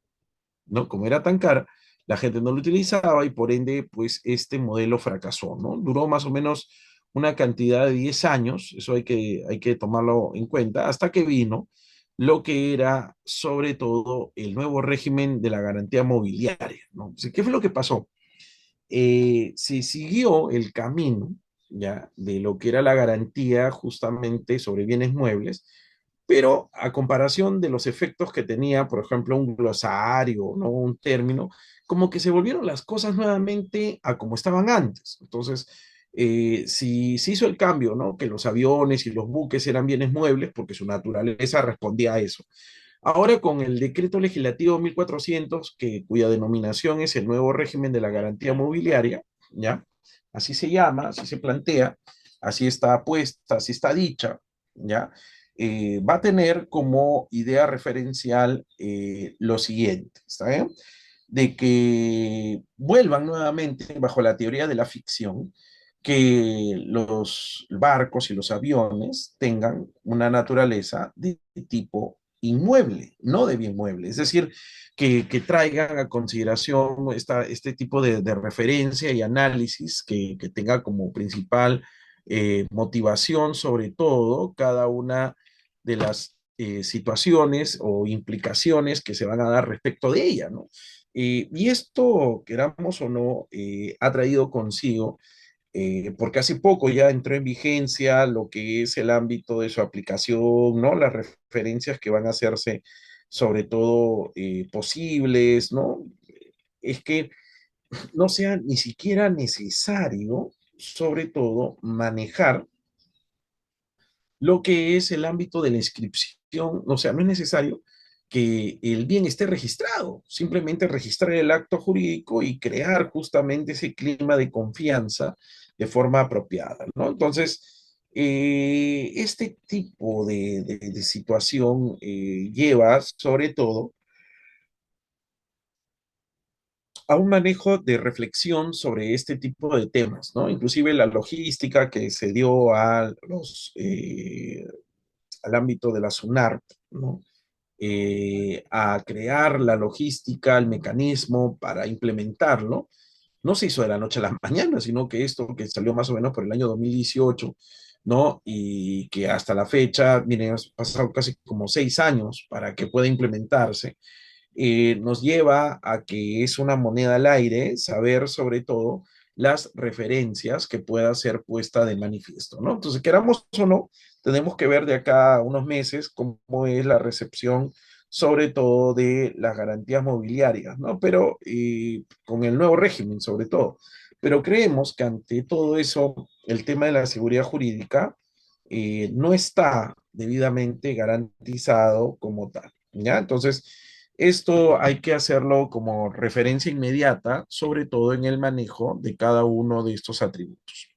¿no? Como era tan cara, la gente no lo utilizaba y por ende, pues este modelo fracasó, ¿no? Duró más o menos una cantidad de 10 años, eso hay que tomarlo en cuenta, hasta que vino lo que era sobre todo el nuevo régimen de la garantía mobiliaria, ¿no? Entonces, ¿qué fue lo que pasó? Se siguió el camino, ¿ya? De lo que era la garantía justamente sobre bienes muebles, pero a comparación de los efectos que tenía, por ejemplo, un glosario, ¿no? Un término, como que se volvieron las cosas nuevamente a como estaban antes. Entonces, si se hizo el cambio, ¿no? Que los aviones y los buques eran bienes muebles, porque su naturaleza respondía a eso. Ahora con el decreto legislativo 1400, cuya denominación es el nuevo régimen de la garantía mobiliaria, ¿ya? Así se llama, así se plantea, así está puesta, así está dicha, ¿ya? Va a tener como idea referencial lo siguiente, ¿está bien? De que vuelvan nuevamente bajo la teoría de la ficción, que los barcos y los aviones tengan una naturaleza de tipo inmueble, no de bien mueble. Es decir, que traigan a consideración este tipo de referencia y análisis que tenga como principal motivación, sobre todo, cada una de las situaciones o implicaciones que se van a dar respecto de ella, ¿no? Y esto, queramos o no, ha traído consigo porque hace poco ya entró en vigencia lo que es el ámbito de su aplicación, ¿no? Las referencias que van a hacerse sobre todo posibles, ¿no? Es que no sea ni siquiera necesario, sobre todo, manejar lo que es el ámbito de la inscripción, o sea, no es necesario que el bien esté registrado, simplemente registrar el acto jurídico y crear justamente ese clima de confianza de forma apropiada, ¿no? Entonces, este tipo de situación lleva sobre todo a un manejo de reflexión sobre este tipo de temas, ¿no? Inclusive la logística que se dio a al ámbito de la SUNARP, ¿no? A crear la logística, el mecanismo para implementarlo, no se hizo de la noche a la mañana, sino que esto que salió más o menos por el año 2018, ¿no? Y que hasta la fecha, miren, ha pasado casi como 6 años para que pueda implementarse, nos lleva a que es una moneda al aire saber sobre todo las referencias que pueda ser puesta de manifiesto, ¿no? Entonces, queramos o no, tenemos que ver de acá a unos meses cómo es la recepción sobre todo de las garantías mobiliarias, ¿no? Pero con el nuevo régimen sobre todo. Pero creemos que ante todo eso, el tema de la seguridad jurídica no está debidamente garantizado como tal, ¿ya? Entonces, esto hay que hacerlo como referencia inmediata, sobre todo en el manejo de cada uno de estos atributos.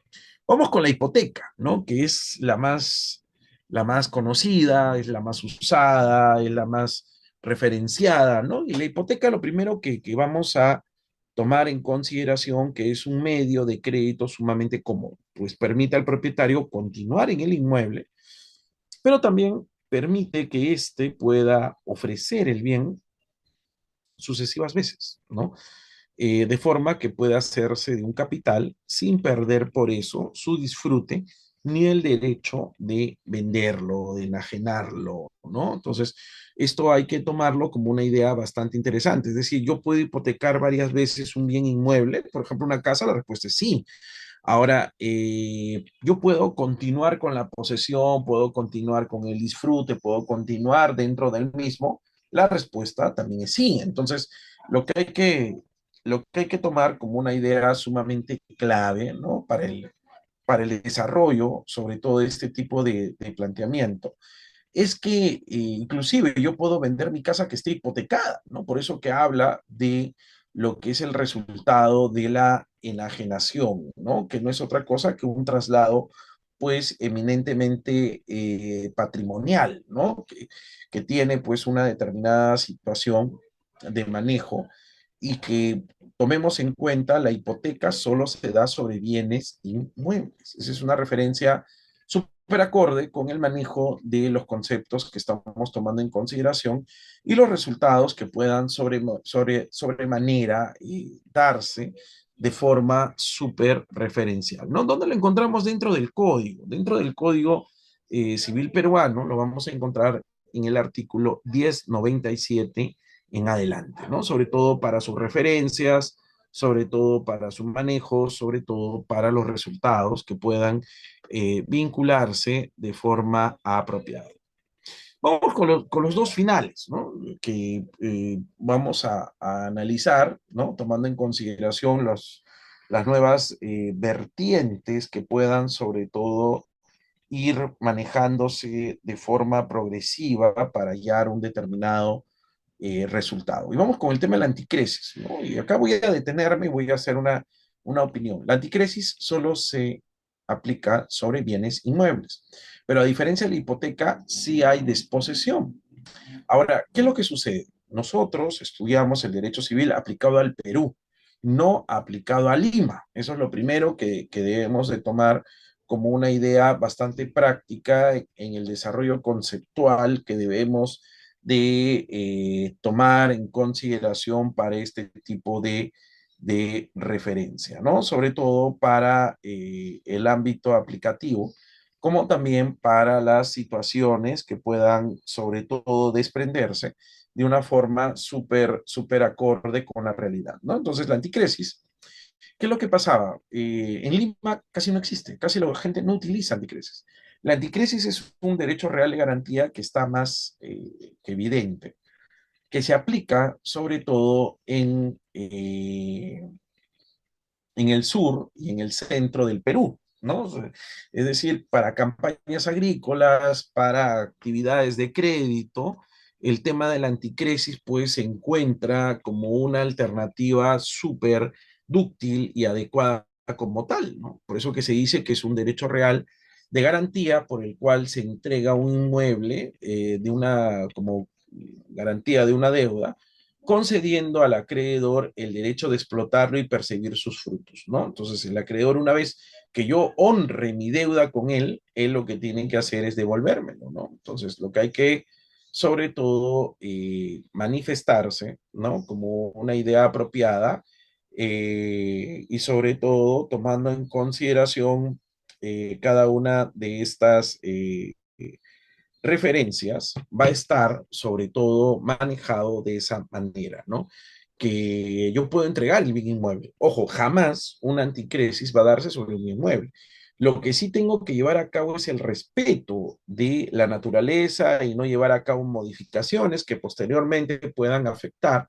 Vamos con la hipoteca, ¿no? Que es la más conocida, es la más usada, es la más referenciada, ¿no? Y la hipoteca, lo primero que vamos a tomar en consideración que es un medio de crédito sumamente cómodo, pues permite al propietario continuar en el inmueble, pero también permite que éste pueda ofrecer el bien sucesivas veces, ¿no? De forma que pueda hacerse de un capital sin perder por eso su disfrute ni el derecho de venderlo, de enajenarlo, ¿no? Entonces, esto hay que tomarlo como una idea bastante interesante. Es decir, yo puedo hipotecar varias veces un bien inmueble, por ejemplo, una casa, la respuesta es sí. Ahora, yo puedo continuar con la posesión, puedo continuar con el disfrute, puedo continuar dentro del mismo. La respuesta también es sí. Entonces, lo que hay que, lo que hay que tomar como una idea sumamente clave, ¿no? Para el desarrollo, sobre todo este tipo de planteamiento, es que inclusive yo puedo vender mi casa que esté hipotecada, ¿no? Por eso que habla de lo que es el resultado de la enajenación, ¿no? Que no es otra cosa que un traslado, pues, eminentemente patrimonial, ¿no? Que tiene, pues, una determinada situación de manejo y que tomemos en cuenta la hipoteca solo se da sobre bienes inmuebles. Esa es una referencia súper acorde con el manejo de los conceptos que estamos tomando en consideración y los resultados que puedan sobremanera darse de forma súper referencial, ¿no? ¿Dónde lo encontramos dentro del código? Dentro del código civil peruano lo vamos a encontrar en el artículo 1097 en adelante, ¿no? Sobre todo para sus referencias, sobre todo para su manejo, sobre todo para los resultados que puedan vincularse de forma apropiada. Vamos con los dos finales, ¿no? Que vamos a analizar, ¿no? Tomando en consideración las nuevas vertientes que puedan, sobre todo, ir manejándose de forma progresiva para hallar un determinado resultado. Y vamos con el tema de la anticresis, ¿no? Y acá voy a detenerme y voy a hacer una opinión. La anticresis solo se aplica sobre bienes inmuebles, pero a diferencia de la hipoteca, sí hay desposesión. Ahora, ¿qué es lo que sucede? Nosotros estudiamos el derecho civil aplicado al Perú, no aplicado a Lima. Eso es lo primero que debemos de tomar como una idea bastante práctica en el desarrollo conceptual que debemos de tomar en consideración para este tipo de referencia, ¿no? Sobre todo para el ámbito aplicativo como también para las situaciones que puedan, sobre todo, desprenderse de una forma súper acorde con la realidad, ¿no? Entonces, la anticresis, ¿qué es lo que pasaba? En Lima casi no existe, casi la gente no utiliza anticresis. La anticresis es un derecho real de garantía que está más que evidente, que se aplica sobre todo en el sur y en el centro del Perú, ¿no? Es decir, para campañas agrícolas, para actividades de crédito, el tema de la anticresis pues se encuentra como una alternativa súper dúctil y adecuada como tal, ¿no? Por eso que se dice que es un derecho real de garantía por el cual se entrega un inmueble de una, como garantía de una deuda, concediendo al acreedor el derecho de explotarlo y percibir sus frutos, ¿no? Entonces, el acreedor, una vez que yo honre mi deuda con él lo que tiene que hacer es devolvérmelo, ¿no? Entonces, lo que hay que, sobre todo, manifestarse, ¿no? Como una idea apropiada y sobre todo tomando en consideración cada una de estas referencias, va a estar sobre todo manejado de esa manera, ¿no? Que yo puedo entregar el bien inmueble. Ojo, jamás un anticresis va a darse sobre un bien inmueble. Lo que sí tengo que llevar a cabo es el respeto de la naturaleza y no llevar a cabo modificaciones que posteriormente puedan afectar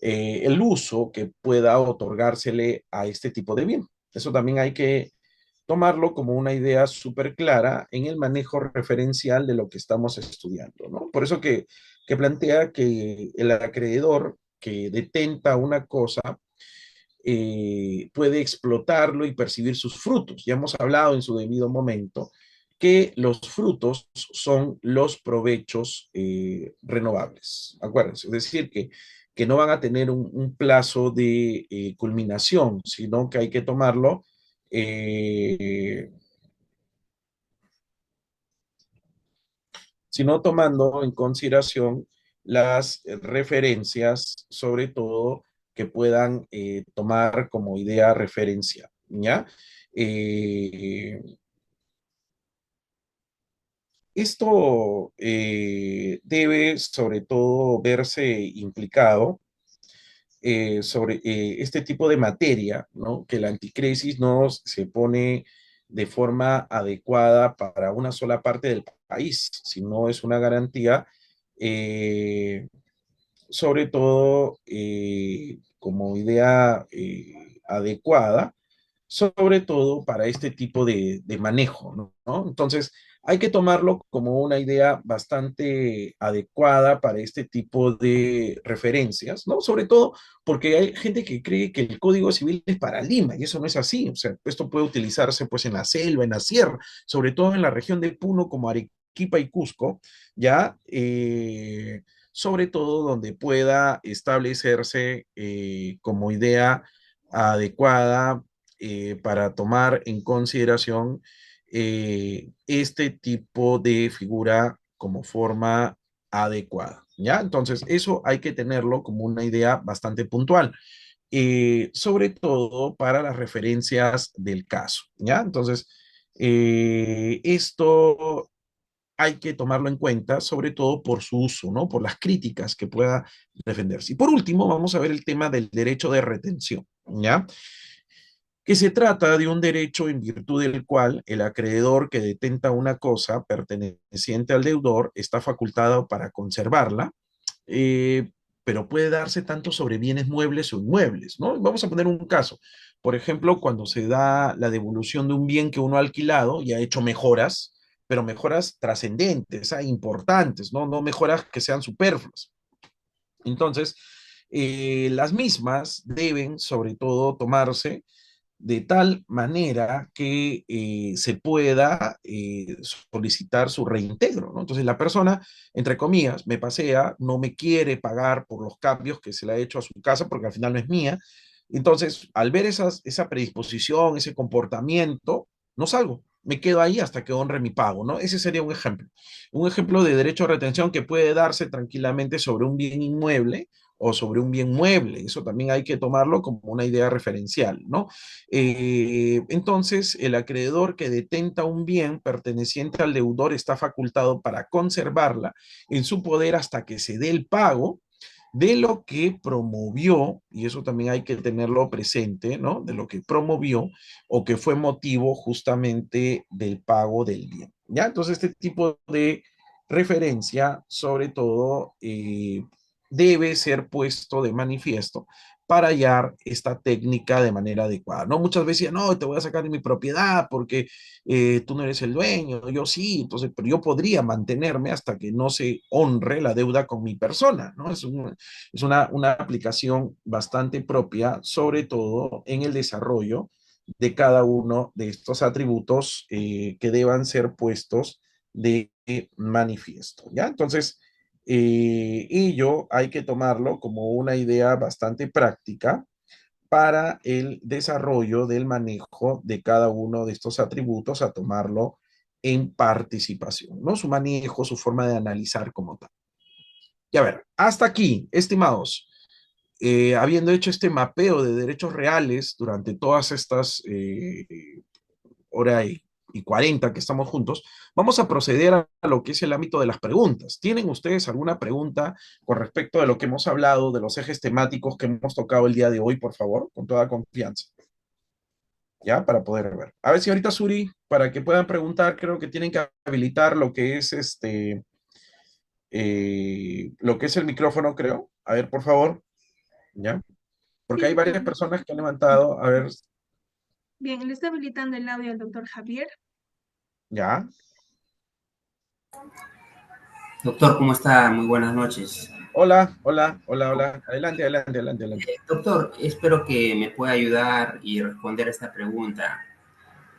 el uso que pueda otorgársele a este tipo de bien. Eso también hay que tomarlo como una idea súper clara en el manejo referencial de lo que estamos estudiando, ¿no? Por eso que plantea que el acreedor que detenta una cosa puede explotarlo y percibir sus frutos. Ya hemos hablado en su debido momento que los frutos son los provechos renovables. Acuérdense, es decir, que no van a tener un plazo de culminación, sino que hay que tomarlo sino tomando en consideración las referencias, sobre todo, que puedan tomar como idea referencia, ¿ya? Eh, Esto debe, sobre todo, verse implicado sobre este tipo de materia, ¿no? Que la anticresis no se pone de forma adecuada para una sola parte del país, sino es una garantía, eh, sobre todo como idea adecuada, sobre todo para este tipo de manejo, ¿no? Entonces, hay que tomarlo como una idea bastante adecuada para este tipo de referencias, ¿no? Sobre todo porque hay gente que cree que el Código Civil es para Lima y eso no es así. O sea, esto puede utilizarse pues en la selva, en la sierra, sobre todo en la región de Puno como Arequipa y Cusco, ya sobre todo donde pueda establecerse como idea adecuada para tomar en consideración este tipo de figura como forma adecuada, ¿ya? Entonces, eso hay que tenerlo como una idea bastante puntual, sobre todo para las referencias del caso, ¿ya? Entonces, esto hay que tomarlo en cuenta, sobre todo por su uso, ¿no? Por las críticas que pueda defenderse. Y por último, vamos a ver el tema del derecho de retención, ¿ya? Que se trata de un derecho en virtud del cual el acreedor que detenta una cosa perteneciente al deudor está facultado para conservarla, eh, pero puede darse tanto sobre bienes muebles o inmuebles, ¿no? Vamos a poner un caso. Por ejemplo, cuando se da la devolución de un bien que uno ha alquilado y ha hecho mejoras, pero mejoras trascendentes, importantes, ¿no? No mejoras que sean superfluas. Entonces, las mismas deben, sobre todo, tomarse de tal manera que se pueda solicitar su reintegro, ¿no? Entonces la persona, entre comillas, me pasea, no me quiere pagar por los cambios que se le ha hecho a su casa porque al final no es mía. Entonces, al ver esa predisposición, ese comportamiento, no salgo. Me quedo ahí hasta que honre mi pago, ¿no? Ese sería un ejemplo. Un ejemplo de derecho a retención que puede darse tranquilamente sobre un bien inmueble o sobre un bien mueble. Eso también hay que tomarlo como una idea referencial, ¿no? Entonces, el acreedor que detenta un bien perteneciente al deudor está facultado para conservarla en su poder hasta que se dé el pago de lo que promovió, y eso también hay que tenerlo presente, ¿no? De lo que promovió o que fue motivo justamente del pago del bien, ¿ya? Entonces, este tipo de referencia, sobre todo, debe ser puesto de manifiesto para hallar esta técnica de manera adecuada, ¿no? Muchas veces decían, no, te voy a sacar de mi propiedad porque tú no eres el dueño, yo sí, entonces, pero yo podría mantenerme hasta que no se honre la deuda con mi persona, ¿no? Es una aplicación bastante propia, sobre todo en el desarrollo de cada uno de estos atributos que deban ser puestos de manifiesto, ¿ya? Entonces, ello hay que tomarlo como una idea bastante práctica para el desarrollo del manejo de cada uno de estos atributos, a tomarlo en participación, ¿no? Su manejo, su forma de analizar como tal. Y a ver, hasta aquí, estimados. habiendo hecho este mapeo de derechos reales durante todas estas hora y 40 que estamos juntos, vamos a proceder a lo que es el ámbito de las preguntas. ¿Tienen ustedes alguna pregunta con respecto de lo que hemos hablado, de los ejes temáticos que hemos tocado el día de hoy, por favor? Con toda confianza, ¿ya? Para poder ver. A ver, señorita Suri, para que puedan preguntar, creo que tienen que habilitar lo que es lo que es el micrófono, creo. A ver, por favor, ¿ya? Porque Sí, hay varias doctor. personas que han levantado. A ver, Bien, le está habilitando el audio al doctor Javier. ¿ya? Doctor, ¿cómo está? Muy buenas noches. Hola, hola, hola, hola. Adelante, adelante, adelante, adelante. Doctor, espero que me pueda ayudar y responder a esta pregunta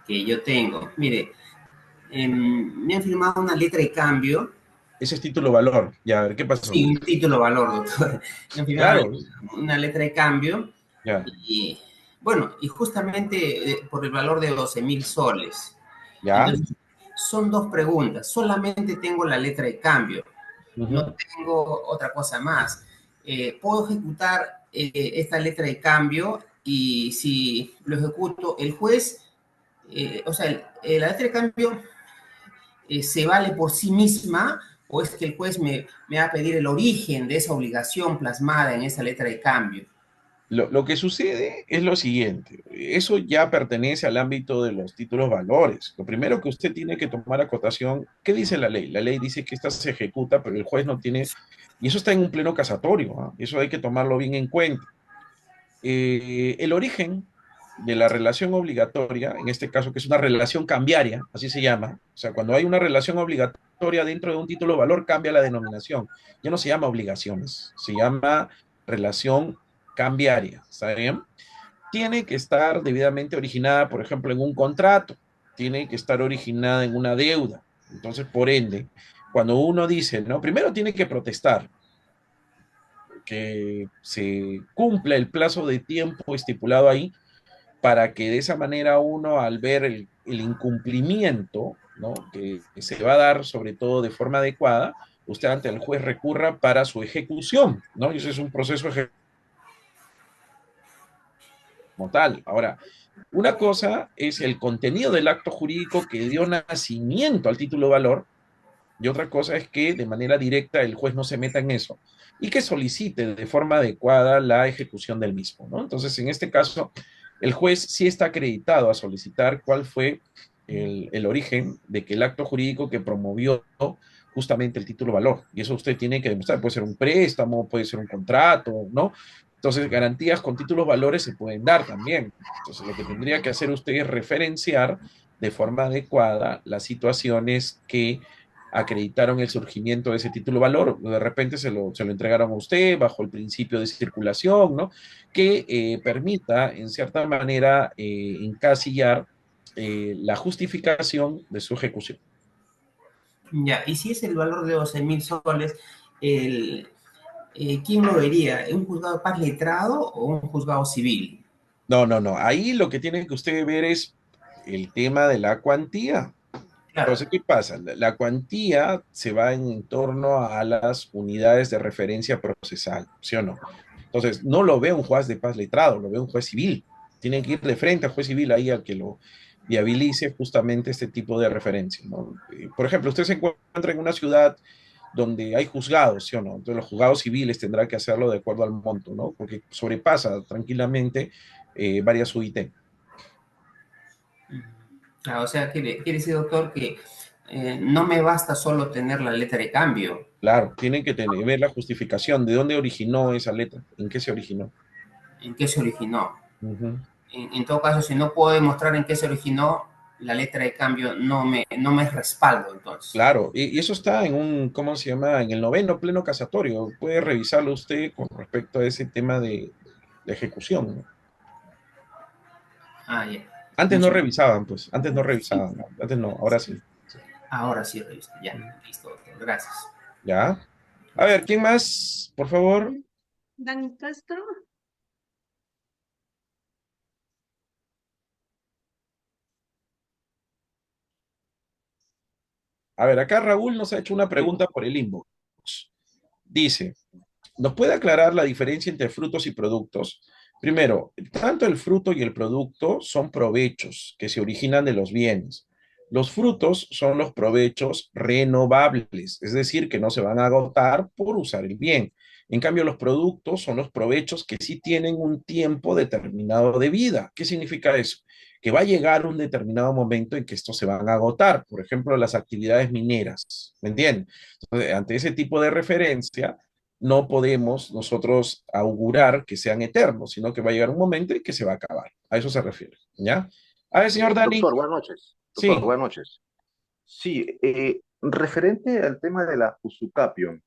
que yo tengo. Mire, me han firmado una letra de cambio, Ese es título valor. Ya, a ver, ¿qué pasó? sí, un título valor, doctor. Me han firmado Claro, una letra de cambio ya, y, bueno, y justamente por el valor de 12.000 soles. ya. Entonces, son dos preguntas. Solamente tengo la letra de cambio. No Ujú. tengo otra cosa más. Puedo ejecutar esta letra de cambio y si lo ejecuto, el juez, o sea, la letra de cambio se vale por sí misma o es que el juez me va a pedir el origen de esa obligación plasmada en esa letra de cambio. Lo que sucede es lo siguiente, eso ya pertenece al ámbito de los títulos valores. Lo primero que usted tiene que tomar acotación, ¿qué dice la ley? La ley dice que esta se ejecuta, pero el juez no tiene, y eso está en un pleno casatorio, ¿ah? Eso hay que tomarlo bien en cuenta. El origen de la relación obligatoria, en este caso que es una relación cambiaria, así se llama, o sea, cuando hay una relación obligatoria dentro de un título de valor, cambia la denominación. Ya no se llama obligaciones, se llama relación cambiaria, ¿está bien? Tiene que estar debidamente originada, por ejemplo, en un contrato, tiene que estar originada en una deuda. Entonces, por ende, cuando uno dice, ¿no? Primero tiene que protestar, que se cumpla el plazo de tiempo estipulado ahí para que de esa manera uno al ver el incumplimiento, ¿no? Que se va a dar sobre todo de forma adecuada, usted ante el juez recurra para su ejecución, ¿no? Y ese es un proceso como tal. Ahora, una cosa es el contenido del acto jurídico que dio nacimiento al título de valor, y otra cosa es que de manera directa el juez no se meta en eso y que solicite de forma adecuada la ejecución del mismo, ¿no? Entonces, en este caso, el juez sí está acreditado a solicitar cuál fue el origen de que el acto jurídico que promovió justamente el título valor. Y eso usted tiene que demostrar. Puede ser un préstamo, puede ser un contrato, ¿no? Entonces, garantías con títulos valores se pueden dar también. Entonces, lo que tendría que hacer usted es referenciar de forma adecuada las situaciones que acreditaron el surgimiento de ese título valor, de repente se lo entregaron a usted bajo el principio de circulación, ¿no? Que permita, en cierta manera, encasillar la justificación de su ejecución. Ya, y si es el valor de 12.000 soles, el, ¿quién lo vería? ¿Un juzgado de paz letrado o un juzgado civil? No, no, no. Ahí lo que tiene que usted ver es el tema de la cuantía. Claro. Entonces, ¿qué pasa? La cuantía se va en torno a las unidades de referencia procesal, ¿sí o no? Entonces, no lo ve un juez de paz letrado, lo ve un juez civil. Tiene que ir de frente al juez civil ahí al que lo viabilice justamente este tipo de referencia, ¿no? Por ejemplo, usted se encuentra en una ciudad donde hay juzgados, ¿sí o no? Entonces, los juzgados civiles tendrán que hacerlo de acuerdo al monto, ¿no? Porque sobrepasa tranquilamente varias UIT. Ah, o sea, quiere decir, doctor, que no me basta solo tener la letra de cambio. Claro, tienen que tener, ver la justificación, de dónde originó esa letra, en qué se originó. ¿En qué se originó? Ujú. En todo caso, si no puedo demostrar en qué se originó, la letra de cambio no me respaldo, entonces. Claro, y eso está en un, ¿cómo se llama? En el noveno pleno casatorio. Puede revisarlo usted con respecto a ese tema de ejecución, ¿no? Ah, ya. Antes no Muchas revisaban, pues, antes no sí, revisaban, antes no, ahora sí. ahora sí reviso. Ya, listo, doctor. Gracias. ¿Ya? A ver, ¿quién más? Por favor. Dani Castro. A ver, acá Raúl nos ha hecho una Sí, pregunta por el inbox. Dice, ¿nos puede aclarar la diferencia entre frutos y productos? Primero, tanto el fruto y el producto son provechos que se originan de los bienes. Los frutos son los provechos renovables, es decir, que no se van a agotar por usar el bien. En cambio, los productos son los provechos que sí tienen un tiempo determinado de vida. ¿Qué significa eso? Que va a llegar un determinado momento en que estos se van a agotar. Por ejemplo, las actividades mineras, ¿me entienden? Entonces, ante ese tipo de referencia, no podemos nosotros augurar que sean eternos, sino que va a llegar un momento en que se va a acabar. A eso se refiere, ¿ya? A ver, señor Dani. Doctor, buenas noches. Doctor, Sí, buenas noches. Sí, referente al tema de la usucapión,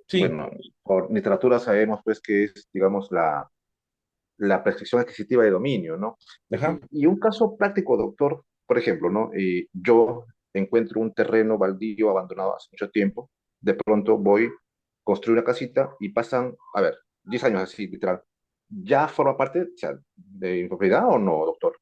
sí, bueno, por literatura sabemos pues que es, digamos, la prescripción adquisitiva de dominio, ¿no? ajá. Y un caso práctico, doctor, por ejemplo, ¿no? Yo encuentro un terreno baldío abandonado hace mucho tiempo, de pronto voy, construyo una casita y pasan, a ver, 10 años así, literal. ¿Ya forma parte, o sea, de mi propiedad o no, doctor?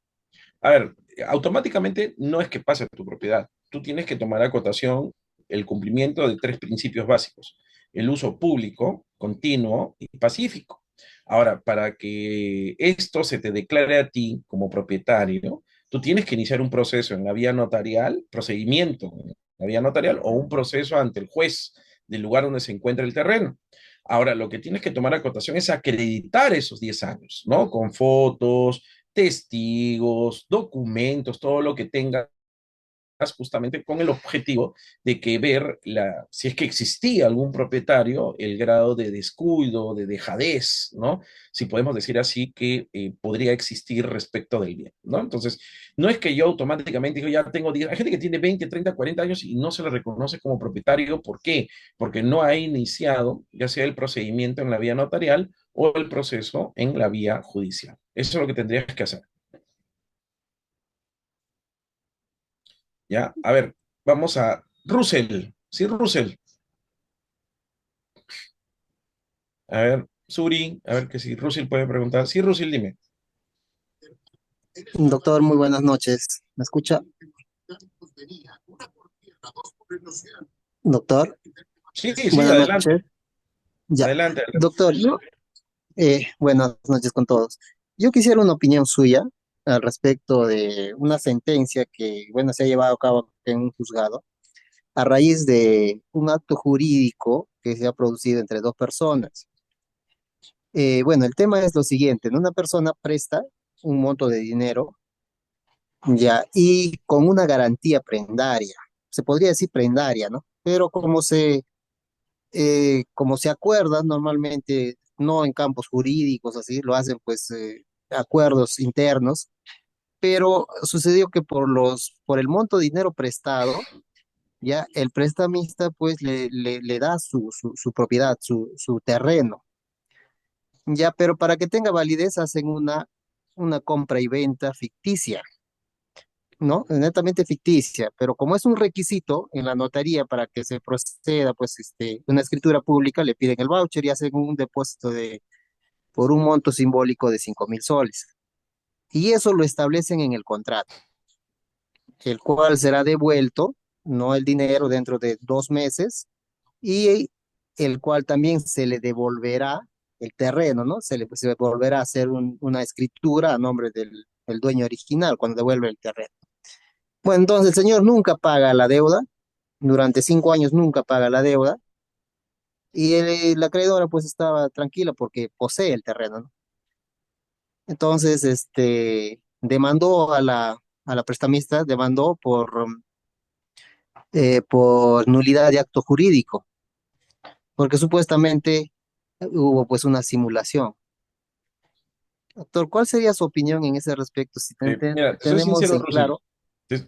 A ver, automáticamente no es que pase a tu propiedad. Tú tienes que tomar a cotación el cumplimiento de tres principios básicos: el uso público, continuo y pacífico. Ahora, para que esto se te declare a ti como propietario, tú tienes que iniciar un proceso en la vía notarial, procedimiento en la vía notarial o un proceso ante el juez del lugar donde se encuentra el terreno. Ahora, lo que tienes que tomar a cotación es acreditar esos 10 años, ¿no? Con fotos, testigos, documentos, todo lo que tengas, justamente con el objetivo de que ver si es que existía algún propietario, el grado de descuido, de dejadez, ¿no? Si podemos decir así, que podría existir respecto del bien, ¿no? Entonces, no es que yo automáticamente digo, ya tengo 10, hay gente que tiene 20, 30, 40 años y no se le reconoce como propietario. ¿Por qué? Porque no ha iniciado ya sea el procedimiento en la vía notarial o el proceso en la vía judicial. Eso es lo que tendrías que hacer. ¿Ya? A ver, vamos a Russell. Sí, Russell. A ver, Suri, a ver que si Russell puede preguntar. Sí, Russell, dime. Doctor, muy buenas noches. ¿Me escucha? Doctor, Sí, sí, buenas adelante, noches. Ya. adelante, adelante. Doctor, buenas noches con todos. Yo quisiera una opinión suya al respecto de una sentencia que, bueno, se ha llevado a cabo en un juzgado a raíz de un acto jurídico que se ha producido entre dos personas. Bueno, el tema es lo siguiente, ¿no? Una persona presta un monto de dinero, ya, y con una garantía prendaria. Se podría decir prendaria, ¿no? Pero como se acuerdan normalmente, no en campos jurídicos, así, lo hacen pues acuerdos internos, pero sucedió que por el monto de dinero prestado, ya el prestamista pues le da su propiedad, su terreno, ya, pero para que tenga validez hacen una compra y venta ficticia. ¿No? Netamente ficticia, pero como es un requisito en la notaría para que se proceda, pues, una escritura pública, le piden el voucher y hacen un depósito por un monto simbólico de 5.000 soles. Y eso lo establecen en el contrato, el cual será devuelto, no el dinero dentro de 2 meses, y el cual también se le devolverá el terreno, ¿no? Se volverá a hacer una escritura a nombre del dueño original cuando devuelve el terreno. Bueno, entonces el señor nunca paga la deuda, durante 5 años nunca paga la deuda, y la acreedora pues estaba tranquila porque posee el terreno, ¿no? Entonces, demandó a la prestamista, demandó por nulidad de acto jurídico, porque supuestamente hubo pues una simulación. Doctor, ¿cuál sería su opinión en ese respecto? Si Mira, te soy tenemos sincero, en Russell. claro.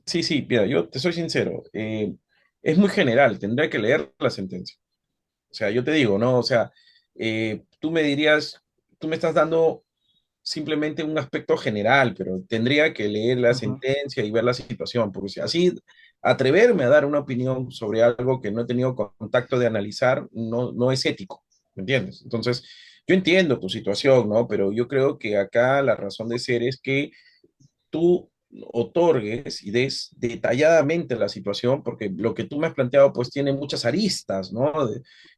Sí, sí, mira, yo te soy sincero. Es muy general, tendría que leer la sentencia. O sea, yo te digo, ¿no? O sea, tú me dirías, tú me estás dando simplemente un aspecto general, pero tendría que leer la Ujú. sentencia y ver la situación, porque si así atreverme a dar una opinión sobre algo que no he tenido contacto de analizar, no es ético, ¿me entiendes? Entonces, yo entiendo tu situación, ¿no? Pero yo creo que acá la razón de ser es que tú otorgues y des detalladamente la situación, porque lo que tú me has planteado pues tiene muchas aristas, ¿no?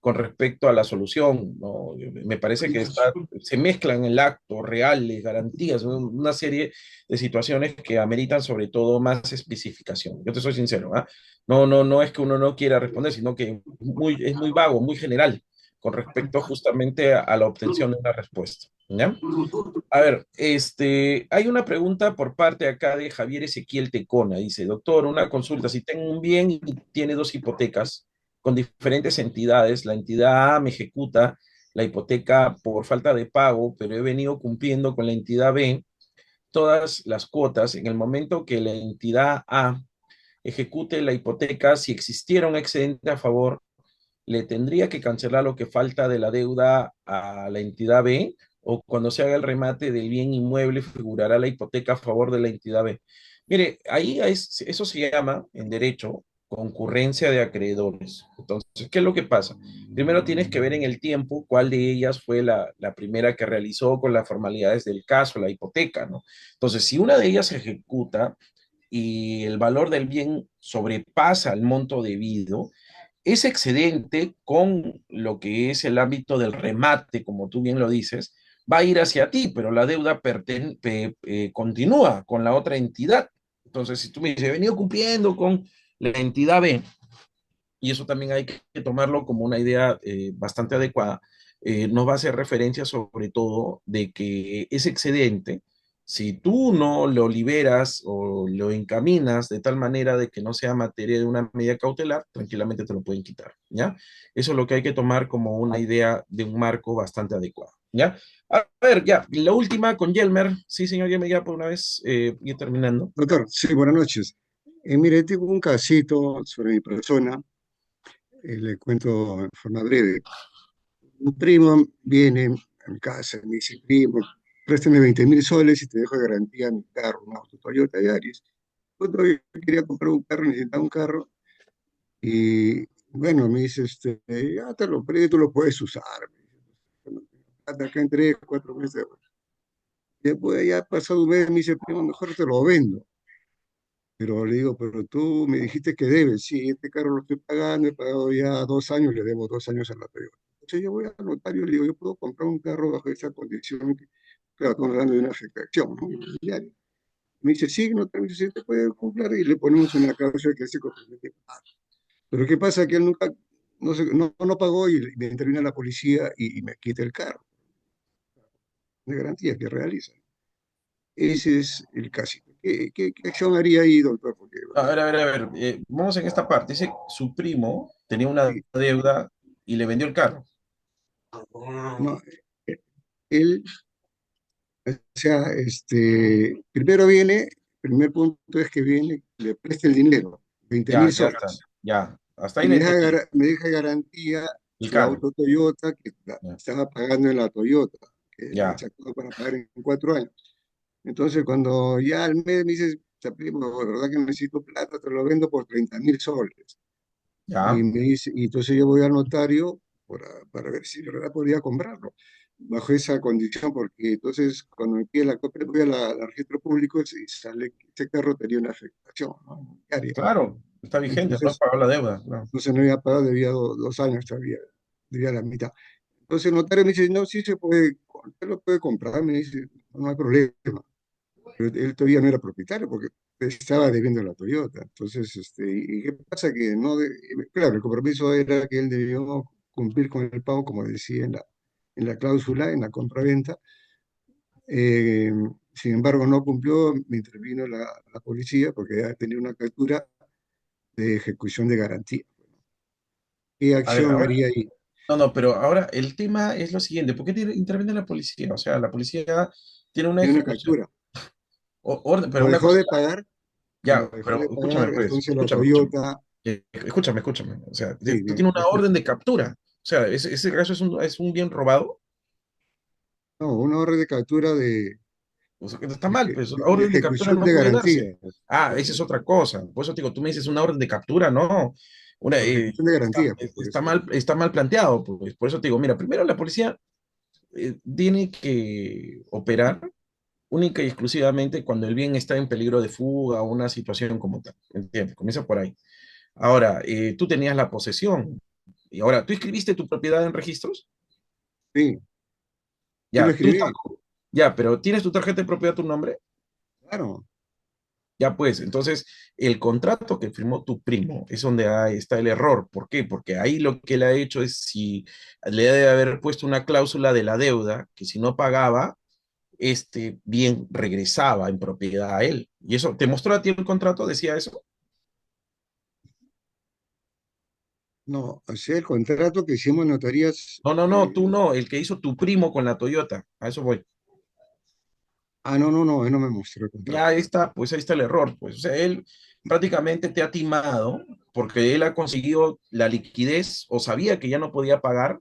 Con respecto a la solución, ¿no? Me parece que se mezclan en el acto reales, garantías, ¿no? Una serie de situaciones que ameritan sobre todo más especificación. Yo te soy sincero, ¿ah? No es que uno no quiera responder, sino que es muy vago, muy general con respecto justamente a la obtención de una respuesta, ¿ya? A ver, hay una pregunta por parte acá de Javier Ezequiel Tecona. Dice, doctor, una consulta. Si tengo un bien y tiene dos hipotecas con diferentes entidades, la entidad A me ejecuta la hipoteca por falta de pago, pero he venido cumpliendo con la entidad B todas las cuotas. En el momento que la entidad A ejecute la hipoteca, si existiera un excedente a favor, le tendría que cancelar lo que falta de la deuda a la entidad B, o cuando se haga el remate del bien inmueble figurará la hipoteca a favor de la entidad B. Mire, eso se llama en derecho concurrencia de acreedores. Entonces, ¿qué es lo que pasa? Primero tienes que ver en el tiempo cuál de ellas fue la primera que realizó con las formalidades del caso, la hipoteca, ¿no? Entonces, si una de ellas se ejecuta y el valor del bien sobrepasa el monto debido, ese excedente con lo que es el ámbito del remate, como tú bien lo dices, va a ir hacia ti, pero la deuda continúa con la otra entidad. Entonces, si tú me dices, he venido cumpliendo con la entidad B, y eso también hay que tomarlo como una idea bastante adecuada, nos va a hacer referencia sobre todo de que ese excedente, si tú no lo liberas o lo encaminas de tal manera de que no sea materia de una medida cautelar, tranquilamente te lo pueden quitar, ¿ya? Eso es lo que hay que tomar como una idea de un marco bastante adecuado, ¿ya? A ver, ya, la última con Yelmer. Sí, señor Yelmer, ya por una vez, ir terminando. Doctor, sí, buenas noches. Mire, tengo un casito sobre mi persona, le cuento en forma breve. Un primo viene a mi casa y me dice, primo, préstame 20.000 soles y te dejo de garantía mi carro, un auto Toyota Yaris. Yo quería comprar un carro, necesitaba un carro, y bueno, me dice, ya te lo presto, tú lo puedes usar. Me dice, hasta acá en 3, 4 meses. Después ya ha pasado un mes, me dice, primo, mejor te lo vendo. Pero le digo, pero tú me dijiste que debes. Sí, este carro lo estoy pagando, he pagado ya 2 años, le debo 2 años a la Toyota. Entonces yo voy al notario y le digo, yo puedo comprar un carro bajo esa condición, claro, estamos hablando de una afectación, ¿no? Inmobiliaria. Me dice, sí, notario, me dice, sí, te puede comprar y le ponemos una cláusula que se compromete a pagar. Pero ¿qué pasa? Que él nunca, no pagó y me interviene la policía y me quita el carro de garantía que realiza. Ese es el caso. ¿Qué acción haría ahí, doctor? Porque, A ver, vamos en esta parte. Dice, su primo tenía una sí, deuda y le vendió el carro. no, él, o sea, primero viene, primer punto es que viene, le presta el dinero, 20 Ya, mil ya está. soles, Ya, hasta y ahí le entendí. me deja garantía El su carro. auto Toyota, que Ya, estaba pagando en la Toyota, que le ya, sacó para pagar en 4 años. Entonces, cuando ya al mes me dice, primo, de verdad que necesito plata, te lo vendo por 30.000 soles. Y ya. me dice, y entonces yo voy al notario para ver si de verdad podía comprarlo bajo esa condición, porque entonces cuando me pide la copia, voy al registro público y sale que ese carro tenía una afectación, ¿no? Inmobiliaria. Claro, está vigente, no has Entonces, pagado la deuda. Claro. entonces no había pagado, debía 2 años todavía, debía la mitad. Entonces el notario me dice, no, sí se puede, usted lo puede comprar, me dice, no hay problema. Pero él todavía no era propietario porque estaba debiendo la Toyota. Entonces, ¿y qué pasa? Que no, claro, el compromiso era que él debió cumplir con el pago, como decía en la cláusula, en la compraventa. Eh, Sin embargo, no cumplió, me intervino la policía porque ya tenía una captura de ejecución de garantía. ¿Qué A ver, acción ahora, haría ahí? no, pero ahora el tema es lo siguiente. ¿Por qué interviene la policía? O sea, la policía tiene una Tiene una ejecución, captura. pero Lo una dejó cosa, de pagar, lo ya, dejó de pero escúchame, pagar, pues, entonces la escúchame. Toyota, Escúchame. O sea, sí, tú bien, tienes lo una escucho. orden de captura. O sea, ese caso es un bien robado. No, una orden de captura O sea, que está mal, pues, de orden de captura ejecución no de puede darse. garantías, Ah, esa es otra cosa. Por eso te digo, tú me dices una orden de captura, no. de ejecución de garantías, pues, por eso digo. Está mal planteado, pues. Por eso te digo, mira, primero la policía tiene que operar única y exclusivamente cuando el bien está en peligro de fuga o una situación como tal. ¿Entiendes? Comienza por ahí. Ahora, tú tenías la posesión. Y ahora, ¿tú escribiste tu propiedad en registros? Sí, sí lo Ya, escribí, ya, pero ¿tienes tu tarjeta de propiedad a tu nombre? claro. Ya pues, entonces el contrato que firmó tu primo es donde está el error. ¿Por qué? Porque ahí lo que él ha hecho es si le debe haber puesto una cláusula de la deuda que si no pagaba, este bien regresaba en propiedad a él. ¿Y eso te mostró a ti el contrato? ¿Decía eso? No, o sea, el contrato que hicimos en notarías, No, no, no, tú no, el que hizo tu primo con la Toyota. A eso voy. no, no, no, él no me mostró el Ya contrato. ahí está, pues ahí está el error. Pues, o sea, él prácticamente te ha timado porque él ha conseguido la liquidez o sabía que ya no podía pagar.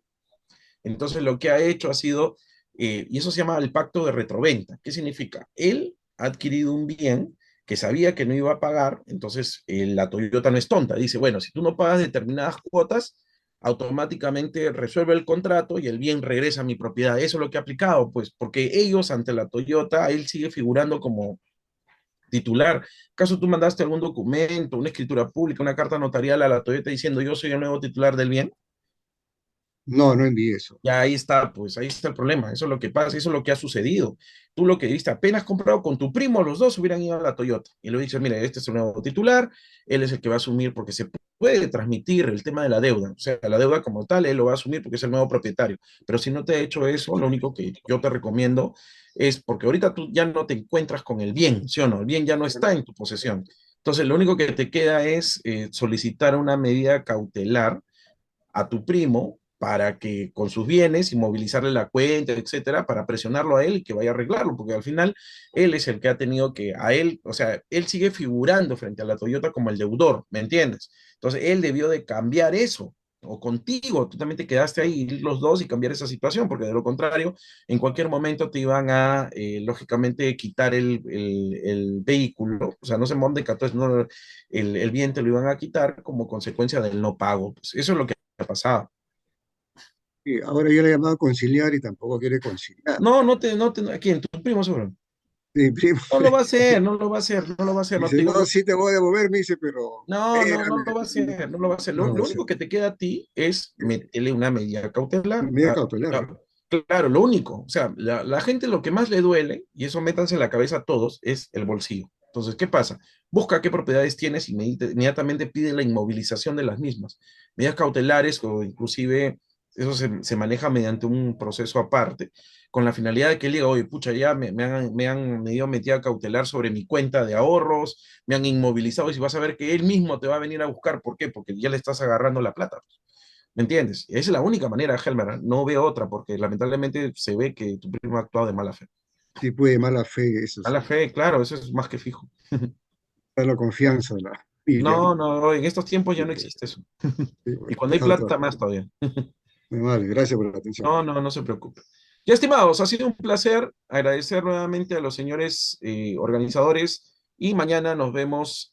Entonces lo que ha hecho ha sido, y eso se llama el pacto de retroventa. ¿Qué significa? Él ha adquirido un bien que sabía que no iba a pagar, entonces la Toyota no es tonta. Dice, bueno, si tú no pagas determinadas cuotas, automáticamente resuelve el contrato y el bien regresa a mi propiedad. Eso es lo que ha aplicado, pues, porque ellos ante la Toyota, él sigue figurando como titular. ¿Acaso tú mandaste algún documento, una escritura pública, una carta notarial a la Toyota diciendo yo soy el nuevo titular del bien? No, no envié eso. Ya ahí está, pues ahí está el problema. Eso es lo que pasa, eso es lo que ha sucedido. Tú lo que viste apenas comprado con tu primo, los dos hubieran ido a la Toyota. Y le dices, mire, este es el nuevo titular, él es el que va a asumir porque se puede transmitir el tema de la deuda. O sea, la deuda como tal, él lo va a asumir porque es el nuevo propietario. Pero si no te ha hecho eso, lo único que yo te recomiendo es, porque ahorita tú ya no te encuentras con el bien, ¿sí o no? El bien ya no está en tu posesión. Entonces, lo único que te queda es solicitar una medida cautelar a tu primo para que con sus bienes, inmovilizarle la cuenta, etcétera, para presionarlo a él y que vaya a arreglarlo, porque al final él es el que ha tenido que, a él, o sea, él sigue figurando frente a la Toyota como el deudor, ¿me entiendes? Entonces él debió de cambiar eso, o contigo, tú también te quedaste ahí, ir los dos y cambiar esa situación, porque de lo contrario, en cualquier momento te iban a, lógicamente, quitar el vehículo, o sea, no se monte, entonces no, el bien te lo iban a quitar como consecuencia del no pago. Pues eso es lo que ha pasado. Y ahora yo le he llamado a conciliar y tampoco quiere conciliar. No, ¿a quién? Tu primo seguro. Mi primo No me lo va a hacer, no lo va a hacer, no lo va a hacer, no te dice, digo, no, sí te voy a devolver, me dice, pero no, no, no espérame. lo va a hacer, no lo va a hacer. No lo va Lo a hacer. único que te queda a ti es meterle una medida cautelar. Medida cautelar, ¿no? Claro, lo único. O sea, la gente lo que más le duele, y eso métanse en la cabeza a todos, es el bolsillo. Entonces, ¿qué pasa? Busca qué propiedades tienes y inmediatamente pide la inmovilización de las mismas. Medidas cautelares o inclusive eso se maneja mediante un proceso aparte, con la finalidad de que él diga, oye, pucha, ya me dio medida cautelar sobre mi cuenta de ahorros, me han inmovilizado y si vas a ver que él mismo te va a venir a buscar. ¿Por qué? Porque ya le estás agarrando la plata. ¿Me entiendes? Esa es la única manera, Helmer. ¿Eh? No veo otra, porque lamentablemente se ve que tu primo ha actuado de mala fe. Tipo de mala fe, eso Mala sí. fe, claro, eso es más que fijo. Da la confianza de la familia, No, ¿no? no, en estos tiempos ya Sí, no existe eso. sí, Y bueno, cuando hay es otra plata, cosa. más todavía. Muy mal, gracias por la atención. No, no, no se preocupe. Ya, estimados, ha sido un placer agradecer nuevamente a los señores organizadores y mañana nos vemos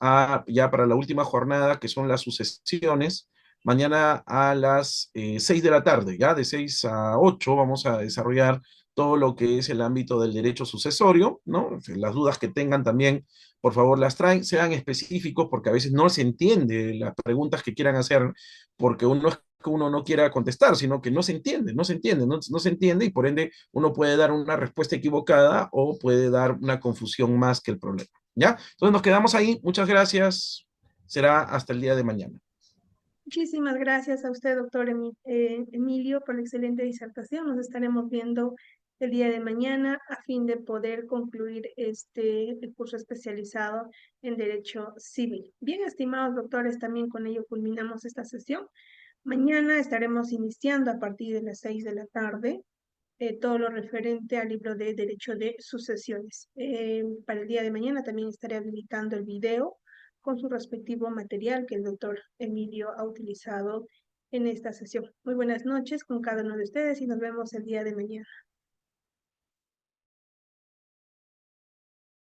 ya para la última jornada, que son las sucesiones. Mañana a las 6 de la tarde, ya de 6 a 8 vamos a desarrollar todo lo que es el ámbito del derecho sucesorio, ¿no? Las dudas que tengan también, por favor, las traen, sean específicos, porque a veces no se entiende las preguntas que quieran hacer, porque uno es que uno no quiera contestar, sino que no se entiende, no se entiende y por ende uno puede dar una respuesta equivocada o puede dar una confusión más que el problema. ¿Ya? Entonces nos quedamos ahí. Muchas gracias. Será hasta el día de mañana. Muchísimas gracias a usted, doctor Emilio, por la excelente disertación. Nos estaremos viendo el día de mañana a fin de poder concluir este curso especializado en Derecho Civil. Bien, estimados doctores, también con ello culminamos esta sesión. Mañana estaremos iniciando a partir de las 6 de la tarde todo lo referente al libro de Derecho de Sucesiones. Para el día de mañana también estaré habilitando el video con su respectivo material que el doctor Emilio ha utilizado en esta sesión. Muy buenas noches con cada uno de ustedes y nos vemos el día de mañana.